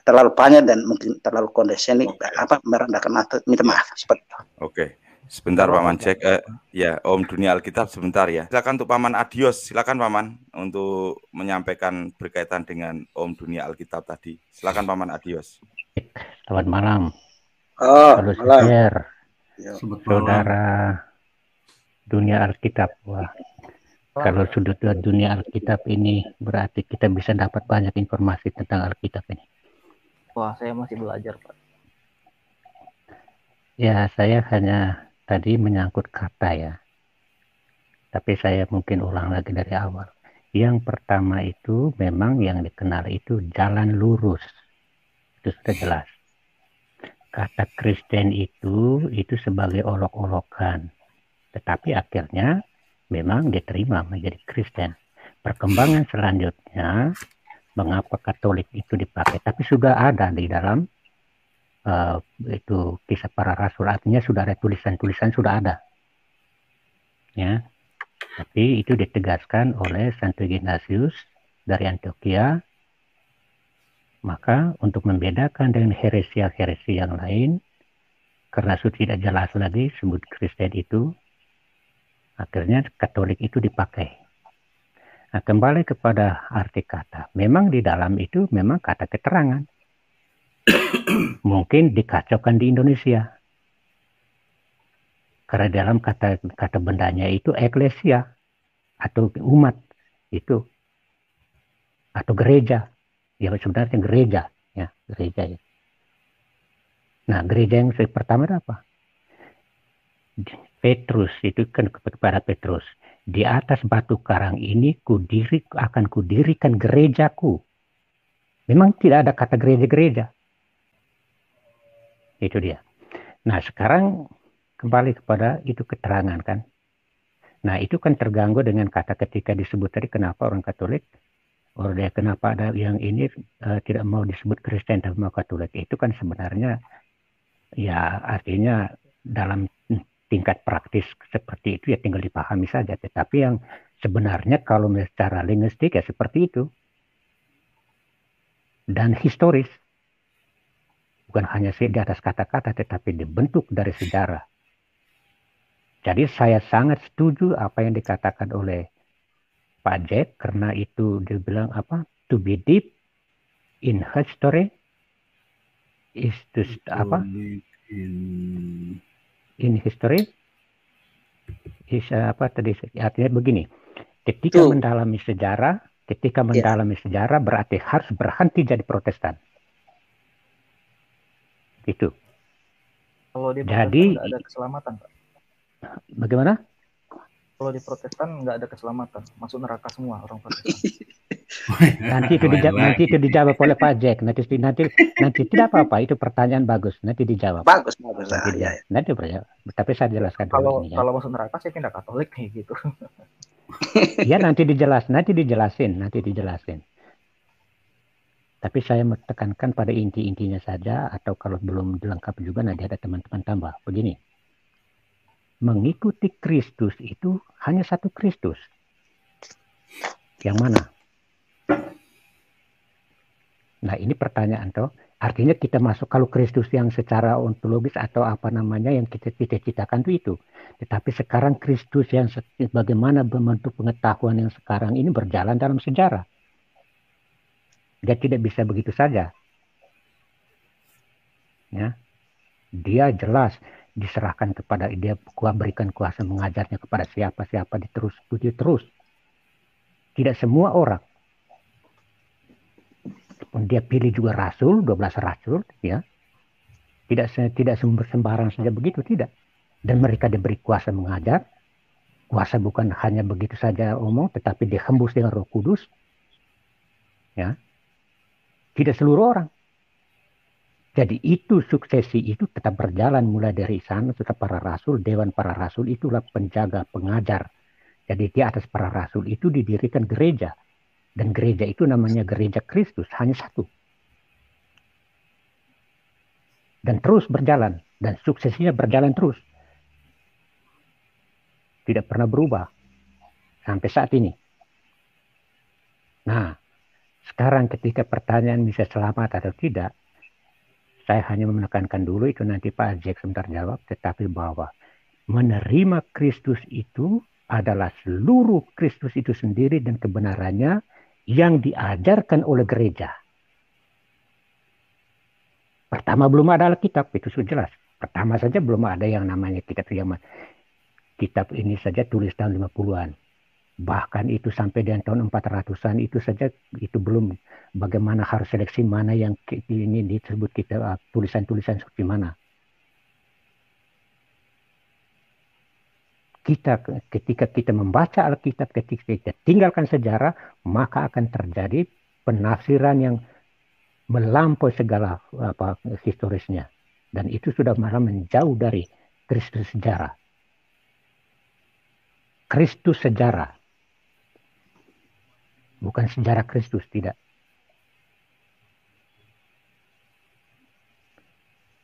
terlalu panjang dan mungkin terlalu kondesionik, merendahkan atau minta maaf seperti itu. Oke, sebentar Paman cek, ya Om Dunia Alkitab sebentar ya. Silakan untuk Paman Adios, silakan Paman untuk menyampaikan berkaitan dengan Om Dunia Alkitab tadi. Silakan Paman Adios. Selamat malam. Halo, share, saudara Dunia Alkitab. Wah. Kalau sudut dunia Alkitab ini berarti kita bisa dapat banyak informasi tentang Alkitab ini. Wah, saya masih belajar, Pak. Ya, saya hanya tadi menyangkut kata ya. Tapi saya mungkin ulang lagi dari awal. Yang pertama itu memang yang dikenal itu jalan lurus. Itu sudah jelas. Kata Kristen itu sebagai olok-olokan. Tetapi akhirnya memang diterima menjadi Kristen. Perkembangan selanjutnya, mengapa Katolik itu dipakai? Tapi sudah ada di dalam itu Kisah Para Rasul, artinya sudah ada tulisan-tulisan, sudah ada. Ya, tapi itu ditegaskan oleh Santo Ignatius dari Antioquia. Maka untuk membedakan dengan heresi-heresi yang lain, karena sudah tidak jelas lagi sebut Kristen itu, akhirnya Katolik itu dipakai. Nah, kembali kepada arti kata. Memang di dalam itu memang kata keterangan. Mungkin dikacaukan di Indonesia. Karena dalam kata bendanya itu eklesia atau umat itu atau gereja. Ya sebenarnya gereja, ya gereja. Ya. Nah, gereja yang pertama itu apa? Petrus itu kan kepada Petrus, di atas batu karang ini akan kudirikan gerejaku. Memang tidak ada kata gereja-gereja. Itu dia. Nah sekarang kembali kepada itu keterangan kan. Nah itu kan terganggu dengan kata ketika disebut tadi kenapa orang Katolik, kenapa ada yang ini tidak mau disebut Kristen tapi mau Katolik. Itu kan sebenarnya ya artinya dalam tingkat praktis seperti itu ya tinggal dipahami saja. Tetapi yang sebenarnya kalau secara linguistik ya seperti itu. Dan historis. Bukan hanya di atas kata-kata tetapi dibentuk dari sejarah. Jadi saya sangat setuju apa yang dikatakan oleh Pak Jack karena itu dibilang apa? To be deep in history is to apa? In history apa tadi artinya begini, ketika mendalami sejarah berarti harus berhenti jadi Protestan. Itu. Kalau di Protestan nggak ada keselamatan, Pak. Bagaimana? Kalau di Protestan nggak ada keselamatan, masuk neraka semua orang Protestan. Nanti itu dijawab oleh Pak Jack. Nanti tidak apa-apa, itu pertanyaan bagus. Nanti dijawab. Bagus. Nanti berjawab. Tapi saya jelaskan dulu ini ya. Kalau masuk neraka saya pindah Katolik nih gitu. Ya nanti dijelasin. Tapi saya menekankan pada inti-intinya saja, atau kalau belum lengkap juga nanti ada teman-teman tambah. Begini. Mengikuti Kristus itu hanya satu Kristus. Yang mana? Nah, ini pertanyaan toh. Artinya kita masuk kalau Kristus yang secara ontologis atau apa namanya yang kita cita-citakan itu. Tetapi sekarang Kristus yang bagaimana bentuk pengetahuan yang sekarang ini berjalan dalam sejarah. Dia tidak bisa begitu saja. Ya. Dia jelas diserahkan kepada dia, berikan kuasa mengajarnya kepada siapa-siapa terus. Tidak semua orang. Dia pilih juga rasul, 12 rasul, ya. Tidak sembarang saja begitu, tidak. Dan mereka diberi kuasa mengajar. Kuasa bukan hanya begitu saja omong, tetapi dihembus dengan Roh Kudus. Ya. Tidak seluruh orang. Jadi itu suksesi itu tetap berjalan mulai dari sana, tetap para rasul, dewan para rasul itulah penjaga, pengajar. Jadi di atas para rasul itu didirikan gereja. Dan gereja itu namanya gereja Kristus, hanya satu. Dan terus berjalan. Dan suksesinya berjalan terus. Tidak pernah berubah. Sampai saat ini. Nah, sekarang ketika pertanyaan bisa selamat atau tidak, saya hanya menekankan dulu itu nanti Pak Jack sebentar jawab. Tetapi bahwa menerima Kristus itu adalah seluruh Kristus itu sendiri dan kebenarannya yang diajarkan oleh gereja. Pertama belum ada Alkitab, itu sudah jelas. Pertama saja belum ada yang namanya kitab zaman. Kitab ini saja tulis tahun 50-an. Bahkan itu sampai dengan tahun 400-an itu saja itu belum bagaimana harus seleksi mana yang ini disebut kitab tulisan-tulisan suci mana. Ketika kita membaca Alkitab, ketika kita tinggalkan sejarah, maka akan terjadi penafsiran yang melampaui segala historisnya. Dan itu sudah malah menjauh dari Kristus sejarah. Kristus sejarah. Bukan sejarah Kristus, tidak.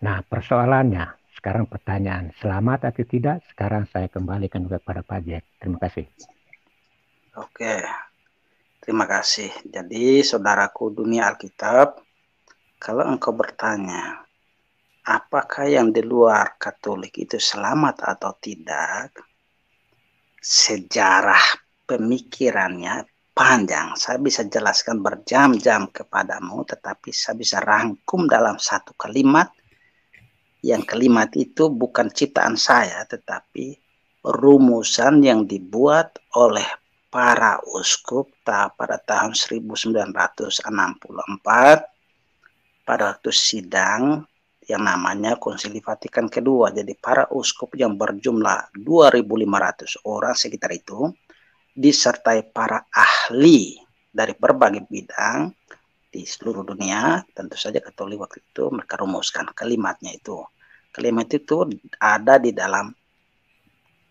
Nah, persoalannya, sekarang pertanyaan, selamat atau tidak? Sekarang saya kembalikan kepada Pak Jack. Terima kasih. Oke, terima kasih. Jadi, saudaraku dunia Alkitab, kalau engkau bertanya, apakah yang di luar Katolik itu selamat atau tidak? Sejarah pemikirannya panjang. Saya bisa jelaskan berjam-jam kepadamu, tetapi saya bisa rangkum dalam satu kalimat. Yang kalimat itu bukan ciptaan saya, tetapi rumusan yang dibuat oleh para uskup pada tahun 1964 pada waktu sidang yang namanya Konsili Vatikan kedua. Jadi para uskup yang berjumlah 2.500 orang sekitar itu disertai para ahli dari berbagai bidang di seluruh dunia, tentu saja Katolik waktu itu mereka rumuskan kalimatnya itu. Kalimat itu ada di dalam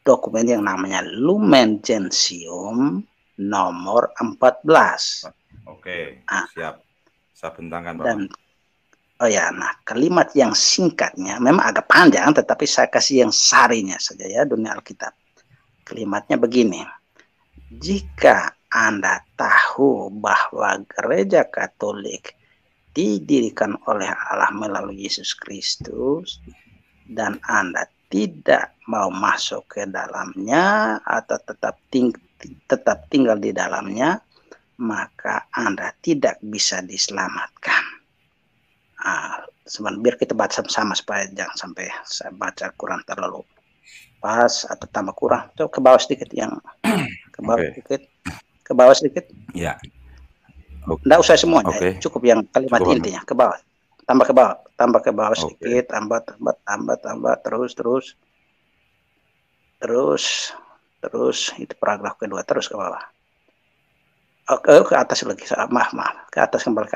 dokumen yang namanya Lumen Gentium nomor 14. Oke, siap. Saya bentangkan, Bapak. Dan kalimat yang singkatnya memang agak panjang, tetapi saya kasih yang sarinya saja ya, dunia Alkitab. Kalimatnya begini. Jika Anda tahu bahwa gereja Katolik didirikan oleh Allah melalui Yesus Kristus dan Anda tidak mau masuk ke dalamnya atau tetap tinggal di dalamnya, maka Anda tidak bisa diselamatkan. Biar kita baca sama supaya jangan sampai saya baca kurang terlalu pas atau tambah kurang. Coba ke bawah sedikit yang ke bawah Oke. sedikit, ke bawah sedikit. Ya. Nggak usah semuanya, Oke. cukup yang kalimat Cukup, intinya ke bawah. Tambah ke bawah, tambah ke bawah Oke. sedikit, tambah, terus itu paragraf kedua terus ke bawah. Oke, ke atas lagi. Maaf. Ke atas kembali.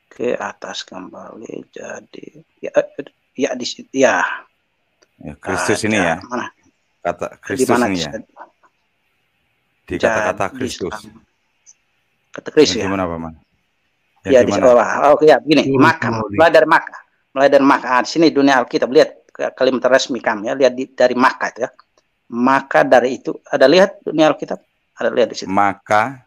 Ke atas kembali. Jadi ya di situ ya. Ya, Kristus ini ya. Mana? Kata Di Kristus mana? ini ya. Di kata-kata Kristus. Kata Kristus ya. Gimana, Paman? Ya di bawah. Oke ya, begini. Maka mulai dari Makkah. Di sini dunia Alkitab, lihat kalimat resmi kami ya, lihat dari Makkah itu ya. Maka dari itu ada lihat dunia Alkitab, ada lihat di situ. Maka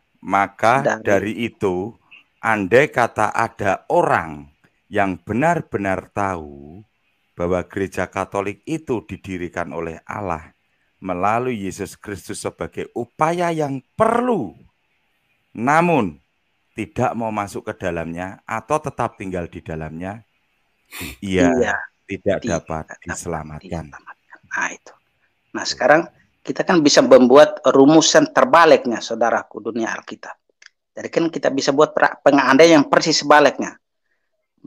dari itu, andai kata ada orang yang benar-benar tahu bahwa gereja Katolik itu didirikan oleh Allah melalui Yesus Kristus sebagai upaya yang perlu, namun tidak mau masuk ke dalamnya atau tetap tinggal di dalamnya, ia tidak dapat diselamatkan. Nah itu. Nah sekarang kita kan bisa membuat rumusan terbaliknya, saudaraku, dunia Alkitab. Jadi kan kita bisa buat pengandaian yang persis sebaliknya.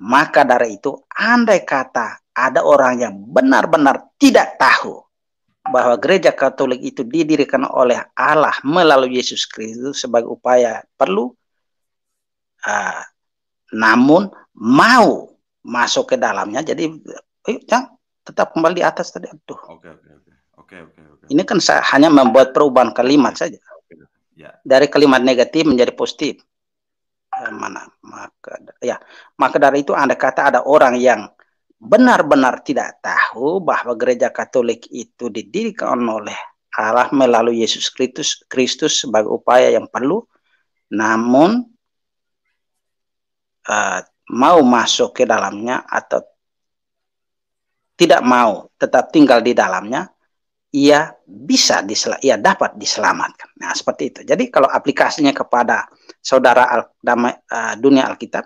Maka dari itu, andai kata ada orang yang benar-benar tidak tahu bahwa gereja Katolik itu didirikan oleh Allah melalui Yesus Kristus sebagai upaya perlu, namun mau masuk ke dalamnya, jadi tetap kembali di atas tadi. Aduh. Oke. Ini kan hanya membuat perubahan kalimat saja. Dari kalimat negatif menjadi positif. Maka dari itu andai kata ada orang yang benar-benar tidak tahu bahwa gereja Katolik itu didirikan oleh Allah melalui Yesus Kristus sebagai upaya yang perlu, namun mau masuk ke dalamnya atau tidak mau tetap tinggal di dalamnya, ia dapat diselamatkan. Nah seperti itu. Jadi kalau aplikasinya kepada saudara dunia Alkitab,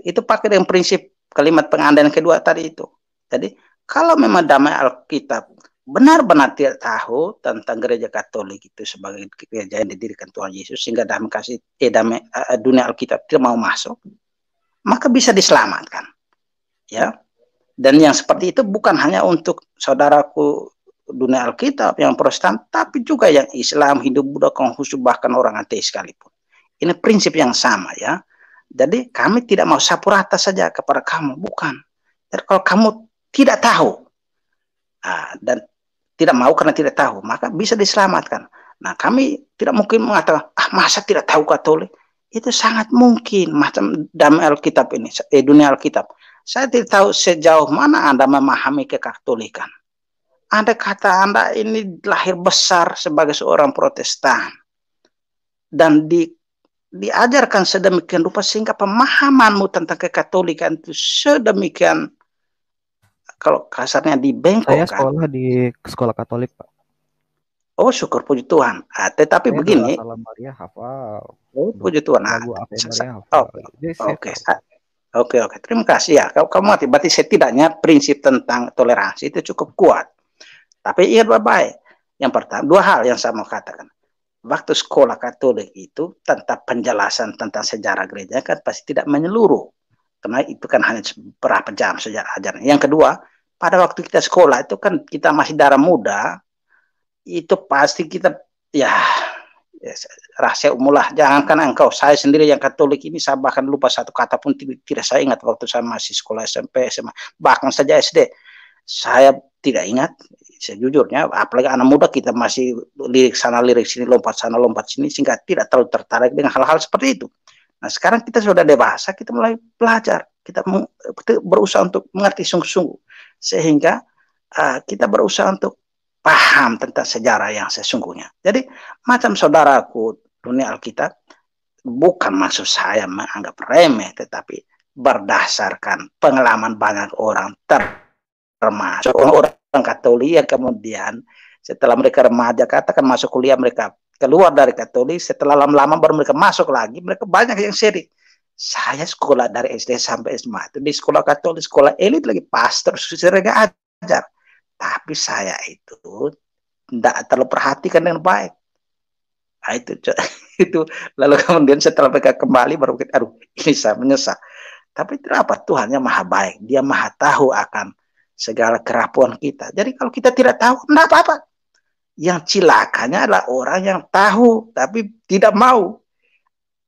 itu pakai dengan prinsip kalimat pengandaian kedua tadi itu. Jadi kalau memang damai Alkitab benar-benar tidak tahu tentang gereja Katolik itu sebagai gereja yang didirikan Tuhan Yesus, sehingga dunia Alkitab tidak mau masuk, maka bisa diselamatkan. Ya. Dan yang seperti itu bukan hanya untuk saudaraku dunia Alkitab yang Protestan, tapi juga yang Islam, Hindu, Buddha, Konghucu, bahkan orang ateis sekalipun. Ini prinsip yang sama ya. Jadi kami tidak mau sapu rata saja kepada kamu, bukan. Jadi kalau kamu tidak tahu dan tidak mau karena tidak tahu, maka bisa diselamatkan. Nah kami tidak mungkin mengatakan, masa tidak tahu Katolik? Itu sangat mungkin. Macam damai Alkitab ini, dunia Alkitab. Saya tidak tahu sejauh mana Anda memahami kekatolikan. Andai kata Anda ini lahir besar sebagai seorang Protestan dan diajarkan sedemikian rupa sehingga pemahamanmu tentang kekatolikan itu sedemikian, kalau kasarnya dibengkokkan. Saya sekolah di sekolah Katolik, Pak. Oh, syukur puji Tuhan. Tetapi saya begini. Salam Maria hafal. Oh, puji Tuhan. Oke. Terima kasih ya. Kamu ngerti. Berarti setidaknya prinsip tentang toleransi itu cukup kuat. Tapi ingat baik-baik. Yang pertama, dua hal yang saya mau katakan. Waktu sekolah Katolik itu tentang penjelasan tentang sejarah gereja kan pasti tidak menyeluruh. Karena itu kan hanya beberapa jam sejarah ajaran. Yang kedua, pada waktu kita sekolah itu kan kita masih darah muda. Itu pasti kita rahasia umum lah. Jangankan engkau, saya sendiri yang Katolik ini saya bahkan lupa satu kata pun tidak saya ingat waktu saya masih sekolah SMP, SMA, bahkan saja SD. Saya tidak ingat sejujurnya, apalagi anak muda kita masih lirik sana lirik sini, lompat sana lompat sini, sehingga tidak terlalu tertarik dengan hal-hal seperti itu. Nah sekarang kita sudah dewasa, kita mulai belajar, kita berusaha untuk mengerti sungguh-sungguh, sehingga kita berusaha untuk paham tentang sejarah yang sesungguhnya. Jadi macam saudaraku dunia Alkitab, bukan maksud saya menganggap remeh, tetapi berdasarkan pengalaman banyak orang, termasuk orang Katolik yang kemudian setelah mereka remaja, katakan masuk kuliah, mereka keluar dari Katolik, setelah lama-lama baru mereka masuk lagi, mereka banyak yang sering. Saya sekolah dari SD sampai SMA itu di sekolah Katolik, sekolah elit lagi, pastor sering ajar. tapi saya itu tidak terlalu perhatikan dengan baik. Nah, itu lalu kemudian setelah mereka kembali baru kita, aduh ini saya menyesal. Tapi kenapa? Tuhan yang maha baik, dia maha tahu akan segala kerapuan kita. Jadi kalau kita tidak tahu, tidak apa-apa. Yang cilakanya adalah orang yang tahu tapi tidak mau.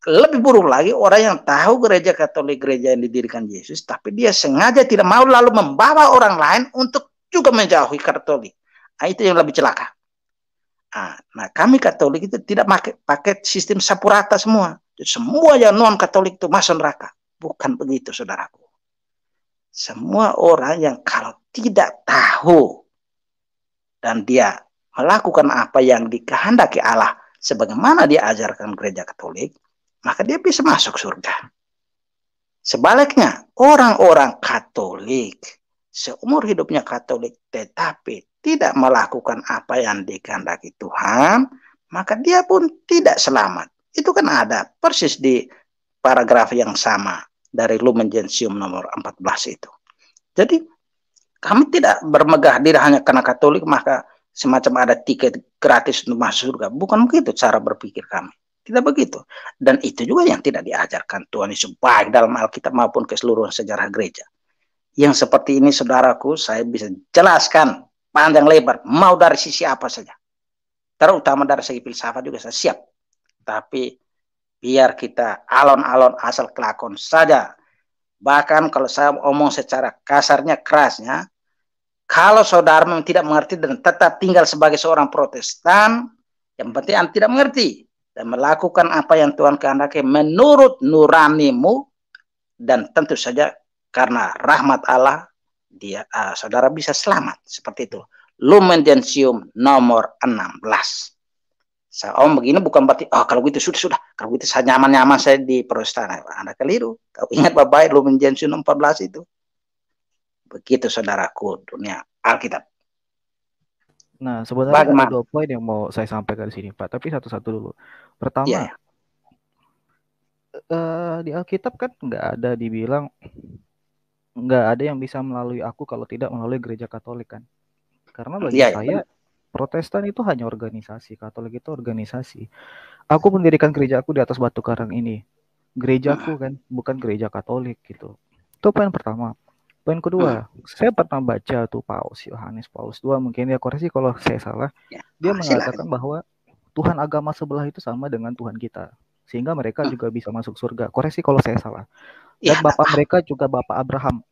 Lebih buruk lagi orang yang tahu gereja Katolik, gereja yang didirikan Yesus, tapi dia sengaja tidak mau lalu membawa orang lain untuk juga menjauhi Katolik. Nah, itu yang lebih celaka. Nah, kami Katolik itu tidak pakai sistem sapu rata semua. Semua yang non Katolik itu masuk neraka. Bukan begitu, saudaraku. Semua orang yang kalau tidak tahu dan dia melakukan apa yang dikehendaki Allah sebagaimana dia ajarkan gereja Katolik, maka dia bisa masuk surga. Sebaliknya, orang-orang Katolik seumur hidupnya Katolik tetapi tidak melakukan apa yang dikehendaki Tuhan, maka dia pun tidak selamat. Itu kan ada persis di paragraf yang sama dari Lumen Gentium nomor 14 itu. Jadi kami tidak bermegah diri hanya karena Katolik maka semacam ada tiket gratis untuk masuk surga. Bukan begitu cara berpikir kami. Tidak begitu. Dan itu juga yang tidak diajarkan Tuhan Yesus baik dalam Alkitab maupun keseluruhan sejarah gereja. Yang seperti ini saudaraku saya bisa jelaskan panjang lebar mau dari sisi apa saja. Terutama dari segi filsafat juga saya siap. Tapi biar kita alon-alon asal kelakon saja. Bahkan kalau saya omong secara kasarnya, kerasnya, kalau saudara memang tidak mengerti dan tetap tinggal sebagai seorang Protestan, yang penting Anda tidak mengerti dan melakukan apa yang Tuhan kehendaki menurut nuranimu, dan tentu saja karena rahmat Allah, saudara bisa selamat. Seperti itu. Lumen Gentium nomor 16. Saya begini bukan berarti kalau gitu sudah kalau gitu saya nyaman saya di Protestan. Anda keliru. Kau ingat baik Lumen Gentium 14 itu. Begitu saudaraku dunia Alkitab. Nah, sebenarnya ada 2 poin yang mau saya sampaikan di sini, Pak. Tapi satu-satu dulu. Pertama, di Alkitab kan nggak ada yang bisa melalui aku kalau tidak melalui gereja Katolik kan. Karena bagi saya Protestan itu hanya organisasi, Katolik itu organisasi. Aku mendirikan gereja aku di atas batu karang ini. Gerejaku kan, bukan gereja Katolik gitu. Itu poin pertama. Poin kedua, saya pernah baca tuh Yohanes Paulus II, mungkin ya koreksi kalau saya salah. Dia mengatakan bahwa Tuhan agama sebelah itu sama dengan Tuhan kita. Sehingga mereka juga bisa masuk surga. Koreksi kalau saya salah. Dan bapak mereka juga Bapak Abraham.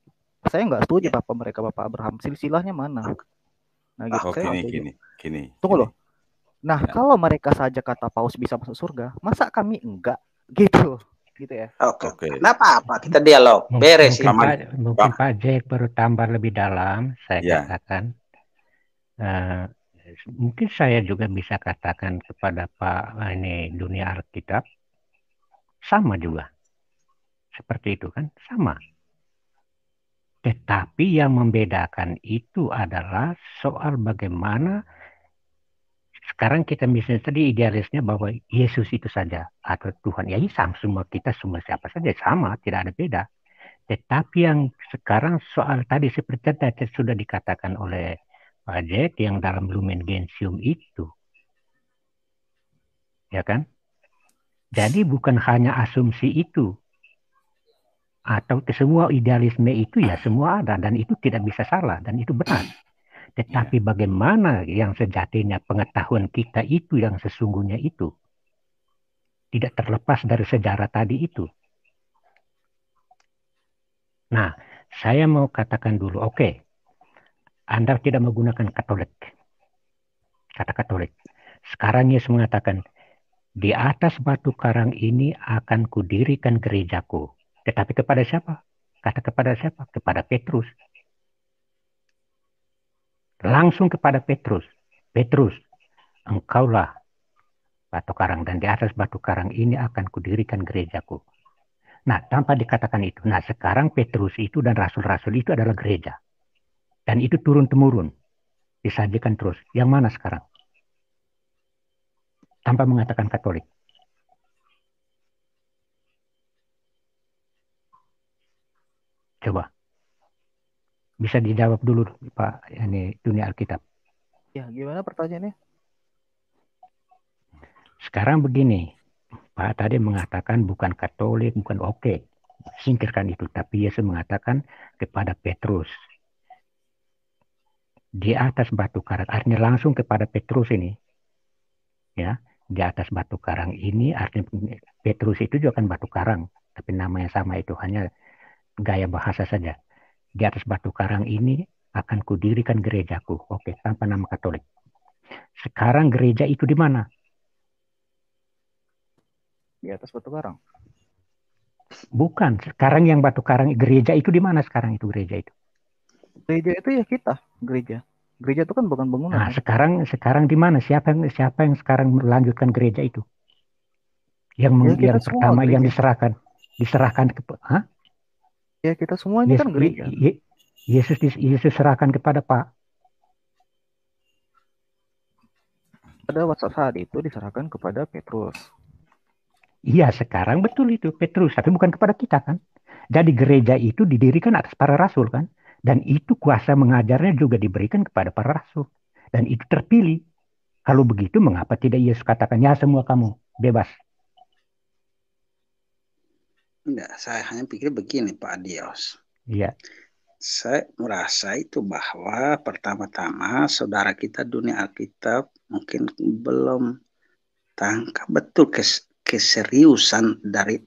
Saya nggak setuju bapak mereka Bapak Abraham. Silsilahnya mana? Nah gitu. Gini. Tunggu loh. Nah kalau mereka saja kata Paus bisa masuk surga, masa kami enggak? Gitu ya. Oke. Kenapa apa? Kita dialog. Beres. Mungkin Pak Jack perlu tambah lebih dalam. Saya katakan, mungkin saya juga bisa katakan kepada Pak ini dunia Alkitab sama juga, seperti itu kan, sama. Tetapi yang membedakan itu adalah soal bagaimana. Sekarang kita misalnya tadi idealisnya bahwa Yesus itu saja atau Tuhan. Ya semua kita semua siapa saja sama, tidak ada beda. Tetapi yang sekarang soal tadi seperti tadi sudah dikatakan oleh Pak Jack yang dalam Lumen Gentium itu. Ya kan? Jadi bukan hanya asumsi itu. Atau semua idealisme itu ya semua ada dan itu tidak bisa salah dan itu benar. Tetapi bagaimana yang sejatinya pengetahuan kita itu yang sesungguhnya itu tidak terlepas dari sejarah tadi itu. Nah, saya mau katakan dulu, oke, Anda tidak menggunakan Katolik, kata Katolik. Sekarang Yesus mengatakan, di atas batu karang ini akan kudirikan gerejaku. Tetapi kepada siapa? Kata kepada siapa? Kepada Petrus. Langsung kepada Petrus. Petrus, engkaulah batu karang dan di atas batu karang ini akan kudirikan gerejaku. Nah, tanpa dikatakan itu. Nah, sekarang Petrus itu dan rasul-rasul itu adalah gereja. Dan itu turun-temurun. Disajikan terus. Yang mana sekarang? Tanpa mengatakan Katolik. Coba. Bisa dijawab dulu Pak, ini Dunia Alkitab. Ya, gimana pertanyaannya? Sekarang begini, Pak tadi mengatakan bukan Katolik, bukan oke. Singkirkan itu. Tapi Yesus mengatakan kepada Petrus. Di atas batu karang. Artinya langsung kepada Petrus ini. Ya, di atas batu karang ini artinya Petrus itu juga kan batu karang. Tapi namanya sama itu. Hanya gaya bahasa saja. Di atas batu karang ini akan kudirikan gerejaku. Oke, tanpa nama Katolik. Sekarang gereja itu di mana? Di atas batu karang. Bukan. Sekarang yang batu karang gereja itu di mana sekarang itu gereja itu? Gereja itu ya kita, gereja. Gereja itu kan bukan bangunan. Nah, Kan? sekarang di mana? Siapa yang sekarang melanjutkan gereja itu? Yang pertama yang diserahkan ke Hah? Ya kita semua ini kan gereja. Yesus serahkan kepada Pak. Pada saat itu diserahkan kepada Petrus. Iya, sekarang betul itu Petrus, tapi bukan kepada kita kan. Jadi gereja itu didirikan atas para rasul kan. Dan itu kuasa mengajarnya juga diberikan kepada para rasul. Dan itu terpilih. Kalau begitu mengapa tidak Yesus katakan, ya semua kamu bebas. Enggak, saya hanya pikir begini Pak Dios. Iya. Saya merasa itu bahwa pertama-tama saudara kita Dunia Alkitab mungkin belum tangkap betul keseriusan dari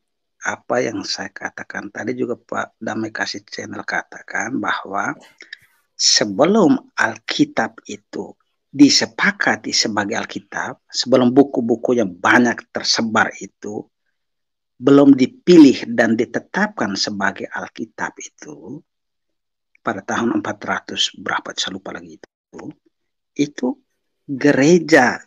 apa yang saya katakan. Tadi juga Pak Damai Kasih Channel katakan bahwa sebelum Alkitab itu disepakati sebagai Alkitab, sebelum buku-buku yang banyak tersebar itu belum dipilih dan ditetapkan sebagai Alkitab itu pada tahun 400 berapa saya lupa lagi itu gereja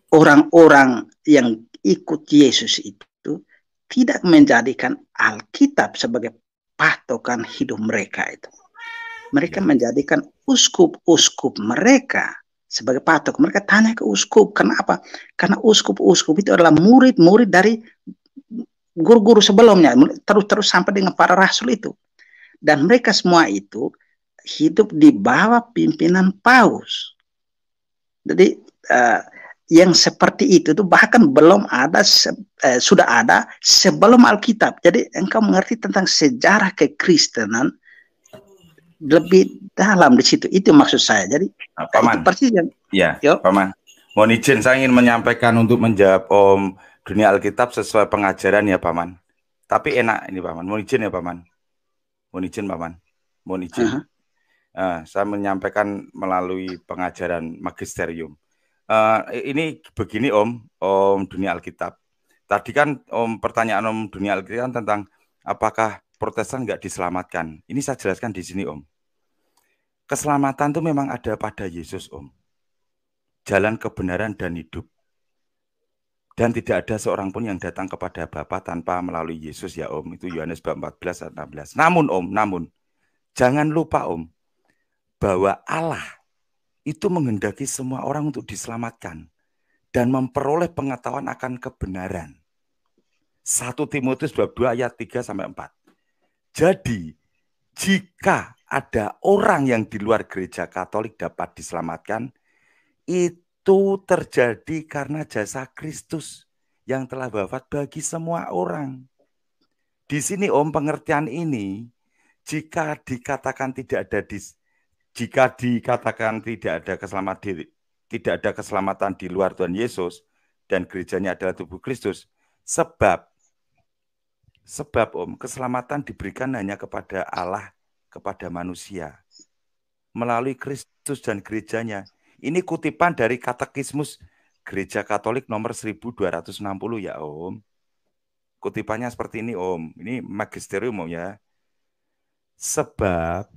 orang-orang yang ikut Yesus itu tidak menjadikan Alkitab sebagai patokan hidup mereka itu. Mereka menjadikan uskup-uskup mereka sebagai patok. Mereka tanya ke uskup, kenapa? Karena uskup-uskup itu adalah murid-murid dari guru-guru sebelumnya, terus sampai dengan para rasul itu. Dan mereka semua itu hidup di bawah pimpinan Paus. Jadi yang seperti itu tuh bahkan belum ada, sudah ada sebelum Alkitab. Jadi engkau mengerti tentang sejarah kekristenan lebih dalam di situ. Itu maksud saya. Jadi Paman, itu persis yang ya, Paman. Mohon izin saya ingin menyampaikan untuk menjawab Om Dunia Alkitab sesuai pengajaran ya Paman. Tapi enak ini Paman. Mohon izin ya Paman. Mohon izin Paman. Mohon izin. Saya menyampaikan melalui pengajaran magisterium. Ini begini Om Dunia Alkitab. Tadi kan pertanyaan Om Dunia Alkitab tentang apakah Protestan nggak diselamatkan. Ini saya jelaskan di sini Om. Keselamatan itu memang ada pada Yesus Om. Jalan kebenaran dan hidup. Dan tidak ada seorang pun yang datang kepada Bapa tanpa melalui Yesus ya Om. Itu Yohanes 14 ayat 16. Namun jangan lupa Om, bahwa Allah itu menghendaki semua orang untuk diselamatkan dan memperoleh pengetahuan akan kebenaran. 1 Timotius 22 ayat 3 sampai 4. Jadi, jika ada orang yang di luar gereja Katolik dapat diselamatkan, itu terjadi karena jasa Kristus yang telah wafat bagi semua orang. Di sini Om, pengertian ini, jika dikatakan tidak ada keselamatan di luar Tuhan Yesus dan gerejanya adalah tubuh Kristus, sebab Om, keselamatan diberikan hanya kepada Allah, kepada manusia melalui Kristus dan gerejanya. Ini kutipan dari Katekismus Gereja Katolik nomor 1260 ya Om. Kutipannya seperti ini Om. Ini magisterium Om ya. Sebab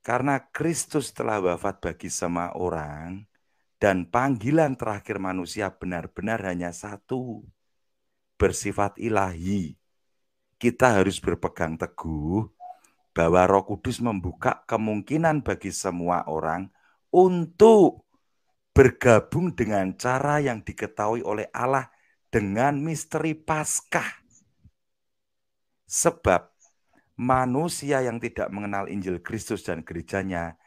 karena Kristus telah wafat bagi semua orang dan panggilan terakhir manusia benar-benar hanya satu, bersifat ilahi. Kita harus berpegang teguh bahwa Roh Kudus membuka kemungkinan bagi semua orang untuk bergabung dengan cara yang diketahui oleh Allah dengan misteri Paskah. Sebab manusia yang tidak mengenal Injil Kristus dan gerejanya,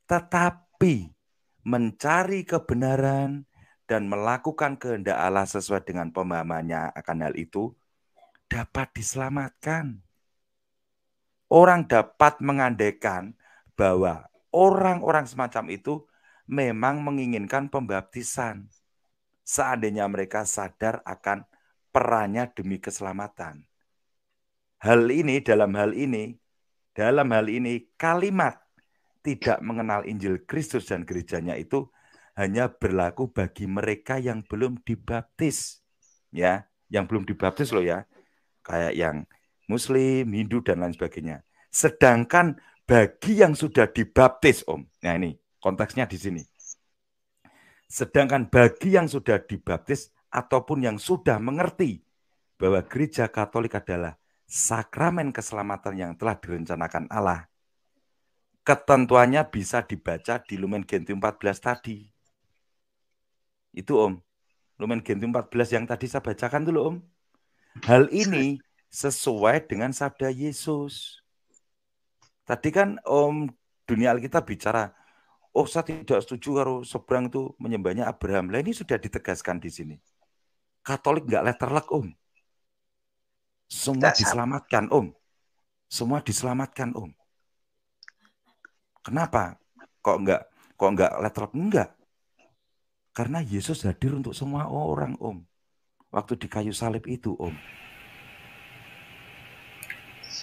tetapi mencari kebenaran dan melakukan kehendak Allah sesuai dengan pemahamannya akan hal itu, dapat diselamatkan. Orang dapat mengandaikan bahwa orang-orang semacam itu memang menginginkan pembaptisan. Seandainya mereka sadar akan perannya demi keselamatan. Dalam hal ini kalimat tidak mengenal Injil Kristus dan gerejanya itu hanya berlaku bagi mereka yang belum dibaptis. Ya, yang belum dibaptis loh ya. Kayak yang Muslim, Hindu, dan lain sebagainya. Sedangkan bagi yang sudah dibaptis, Om. Nah ini konteksnya di sini. Sedangkan bagi yang sudah dibaptis ataupun yang sudah mengerti bahwa gereja Katolik adalah sakramen keselamatan yang telah direncanakan Allah, ketentuannya bisa dibaca di Lumen Gentium 14 tadi. Itu Om. Lumen Gentium 14 yang tadi saya bacakan dulu Om. Hal ini sesuai dengan sabda Yesus. Tadi kan Om dunia Alkitab bicara, oh saya tidak setuju kalau seberang itu menyembahnya Abraham. Lah ini sudah ditegaskan di sini. Katolik nggak letterlek Om. Semua diselamatkan Om. Semua diselamatkan Om. Kenapa? Kok nggak letterlek? Enggak. Karena Yesus hadir untuk semua orang Om. Waktu di kayu salib itu Om.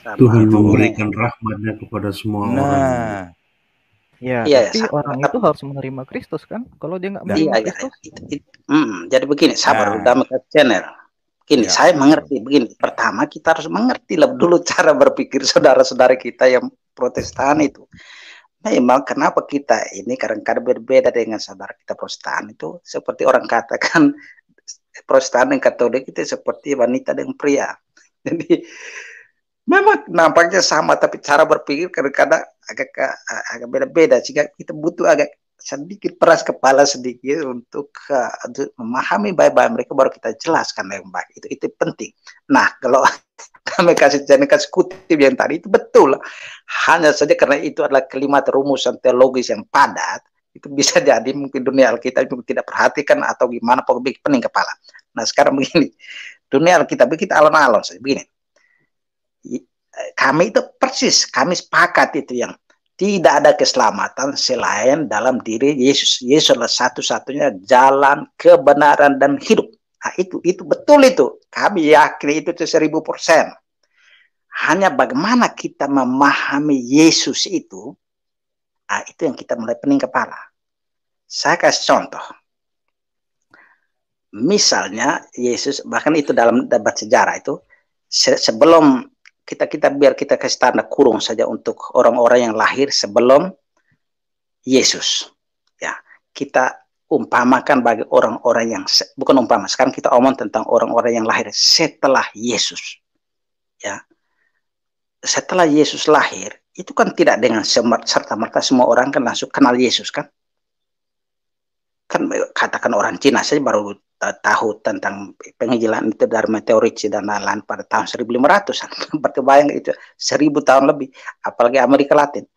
Tuhan memberikan rahmatnya kepada semua orang. Ya, tapi orang itu harus menerima Kristus kan? Kalau dia nggak menerima Kristus. Jadi begini, sabar udah channel. Begini, saya mengerti begini. Pertama kita harus mengerti dulu cara berpikir saudara-saudara kita yang Protestan itu. Memang kenapa kita ini kadang-kadang berbeda dengan saudara kita Protestan itu seperti orang katakan Protestan dan Katolik itu seperti wanita dan pria. Jadi memang nampaknya sama, tapi cara berpikir kadang-kadang agak beda-beda. Jika kita butuh agak sedikit peras kepala sedikit untuk memahami baik-baik mereka, baru kita jelaskan yang baik. Itu penting. Nah, kalau kami kasih kutip yang tadi itu betul. Hanya saja karena itu adalah kalimat rumusan teologis yang padat, itu bisa jadi mungkin dunia Alkitab itu tidak perhatikan atau gimana, pokoknya pening kepala. Nah, sekarang begini. Dunia Alkitab kita alon-alon saja begini. Kami itu persis, kami sepakat itu yang tidak ada keselamatan selain dalam diri Yesus. Yesus adalah satu-satunya jalan kebenaran dan hidup. Nah, itu betul itu. Kami yakin itu 1000%. Hanya bagaimana kita memahami Yesus itu, itu yang kita mulai pening kepala. Saya kasih contoh. Misalnya Yesus, bahkan itu dalam debat sejarah itu, sebelum biar kita kasih tanda kurung saja untuk orang-orang yang lahir sebelum Yesus. Ya, kita umpamakan bagi orang-orang yang bukan umpama. Sekarang kita omong tentang orang-orang yang lahir setelah Yesus. Ya, setelah Yesus lahir itu kan tidak dengan serta-merta semua orang kan langsung kenal Yesus kan? Kan katakan orang Cina saja baru tahu tentang penginjilan itu dari meteorit dan lain-lain pada tahun 1500-an. Berarti bayang itu 1000 tahun lebih. Apalagi Amerika Latin.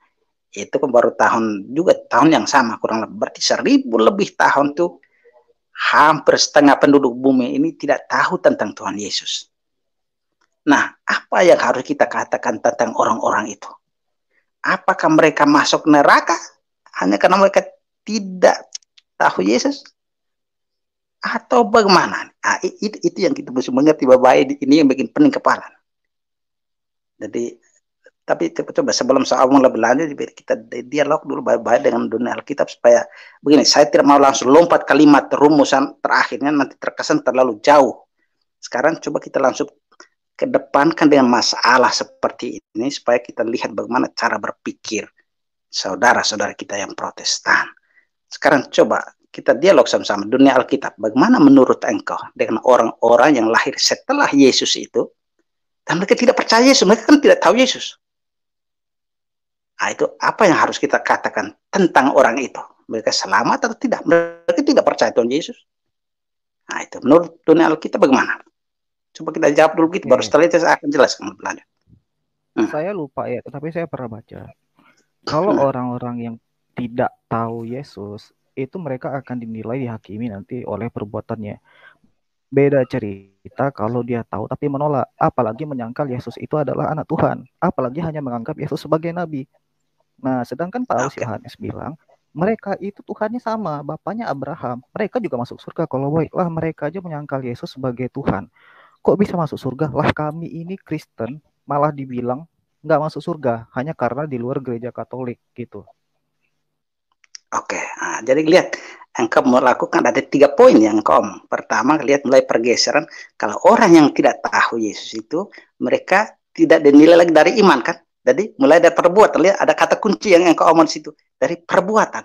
Itu kan baru tahun yang sama kurang lebih. Berarti 1000 lebih tahun tuh hampir setengah penduduk bumi ini tidak tahu tentang Tuhan Yesus. Nah, apa yang harus kita katakan tentang orang-orang itu? Apakah mereka masuk neraka hanya karena mereka tidak tahu Yesus? Atau bagaimana? Itu yang kita mesti mengerti baik-baik. Ini yang bikin pening kepala. Jadi, tapi coba sebelum saya ngomong lebih lanjut, kita dialog dulu baik-baik dengan dunia Alkitab supaya begini. Saya tidak mau langsung lompat kalimat rumusan terakhirnya nanti terkesan terlalu jauh. Sekarang coba kita langsung kedepankan dengan masalah seperti ini supaya kita lihat bagaimana cara berpikir saudara-saudara kita yang Protestan. Sekarang coba kita dialog sama-sama dunia Alkitab. Bagaimana menurut engkau dengan orang-orang yang lahir setelah Yesus itu dan mereka tidak percaya Yesus, mereka kan tidak tahu Yesus. Nah, itu apa yang harus kita katakan tentang orang itu? Mereka selamat atau tidak? Mereka tidak percaya Tuhan Yesus. Nah, itu menurut dunia Alkitab bagaimana? Coba kita jawab dulu gitu, baru setelah itu saya akan jelaskan lebih lanjut. Saya lupa ya, tapi saya pernah baca. Kalau orang-orang yang tidak tahu Yesus, itu mereka akan dinilai dihakimi nanti oleh perbuatannya. Beda cerita kalau dia tahu tapi menolak, apalagi menyangkal Yesus itu adalah anak Tuhan, apalagi hanya menganggap Yesus sebagai nabi. Nah, sedangkan Paulus Yohanes bilang, mereka itu Tuhannya sama, bapaknya Abraham. Mereka juga masuk surga. Kalau baiklah mereka aja menyangkal Yesus sebagai Tuhan. Kok bisa masuk surga? Lah kami ini Kristen malah dibilang nggak masuk surga hanya karena di luar gereja Katolik gitu. Oke, nah, jadi lihat engkau melakukan ada 3 poin yang engkau omong. Pertama, lihat mulai pergeseran. Kalau orang yang tidak tahu Yesus itu, mereka tidak dinilai lagi dari iman kan? Jadi mulai dari perbuatan. Lihat ada kata kunci yang engkau omong di situ, dari perbuatan.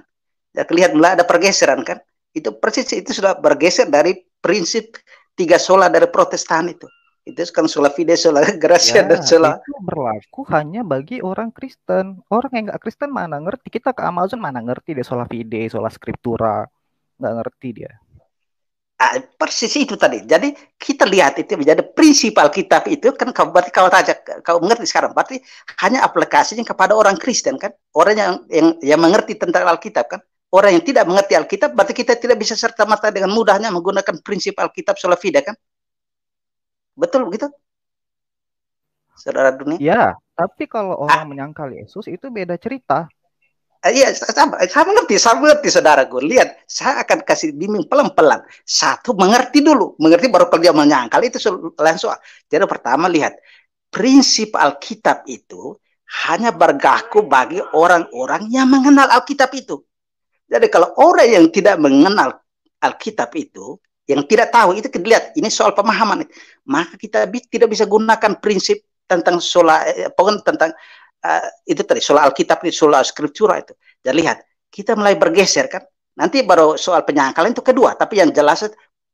Jadi lihat mulai ada pergeseran kan? Itu persis itu sudah bergeser dari prinsip 3 sola dari Protestan itu. Itu kan sola fide, sola gratia, dan sola. Itu berlaku hanya bagi orang Kristen. Orang yang nggak Kristen mana ngerti. Kita ke Amazon mana ngerti deh sola fide, sola scriptura. Nggak ngerti dia. Persis itu tadi. Jadi kita lihat itu menjadi prinsip Alkitab itu kan berarti kau mengerti sekarang. Berarti hanya aplikasinya kepada orang Kristen kan. Orang yang mengerti tentang Alkitab kan. Orang yang tidak mengerti Alkitab berarti kita tidak bisa serta-merta dengan mudahnya menggunakan prinsip Alkitab sola fide kan. Betul begitu? Saudara Dunia? Ya, tapi kalau orang menyangkal Yesus itu beda cerita. Iya, saya mengerti saudaraku. Lihat, saya akan kasih bimbing pelan-pelan. Satu, mengerti dulu. Mengerti baru kalau dia menyangkal itu langsung. Jadi pertama lihat, prinsip Alkitab itu hanya berlaku bagi orang-orang yang mengenal Alkitab itu. Jadi kalau orang yang tidak mengenal Alkitab itu, yang tidak tahu itu, lihat ini soal pemahaman, maka kita tidak bisa gunakan prinsip tentang tentang itu tadi soal Alkitab itu, soal Scriptura itu. Dan lihat kita mulai bergeser kan, nanti baru soal penyangkalan itu kedua, tapi yang jelas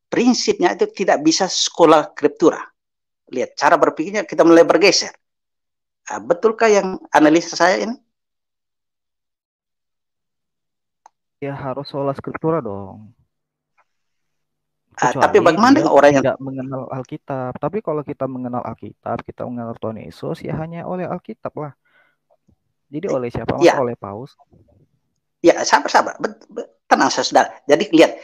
prinsipnya itu tidak bisa sekolah Scriptura. Lihat cara berpikirnya kita mulai bergeser. Betulkah yang analisa saya ini? Ya harus sola Scriptura dong. Tapi bagaimana dengan orang yang tidak mengenal Alkitab? Tapi kalau kita mengenal Alkitab, kita mengenal Tuhan Yesus, ya hanya oleh Alkitab lah. Jadi oleh siapa? Ya. Oleh Paus. Ya, sabar. Tenang, saudara. Jadi lihat,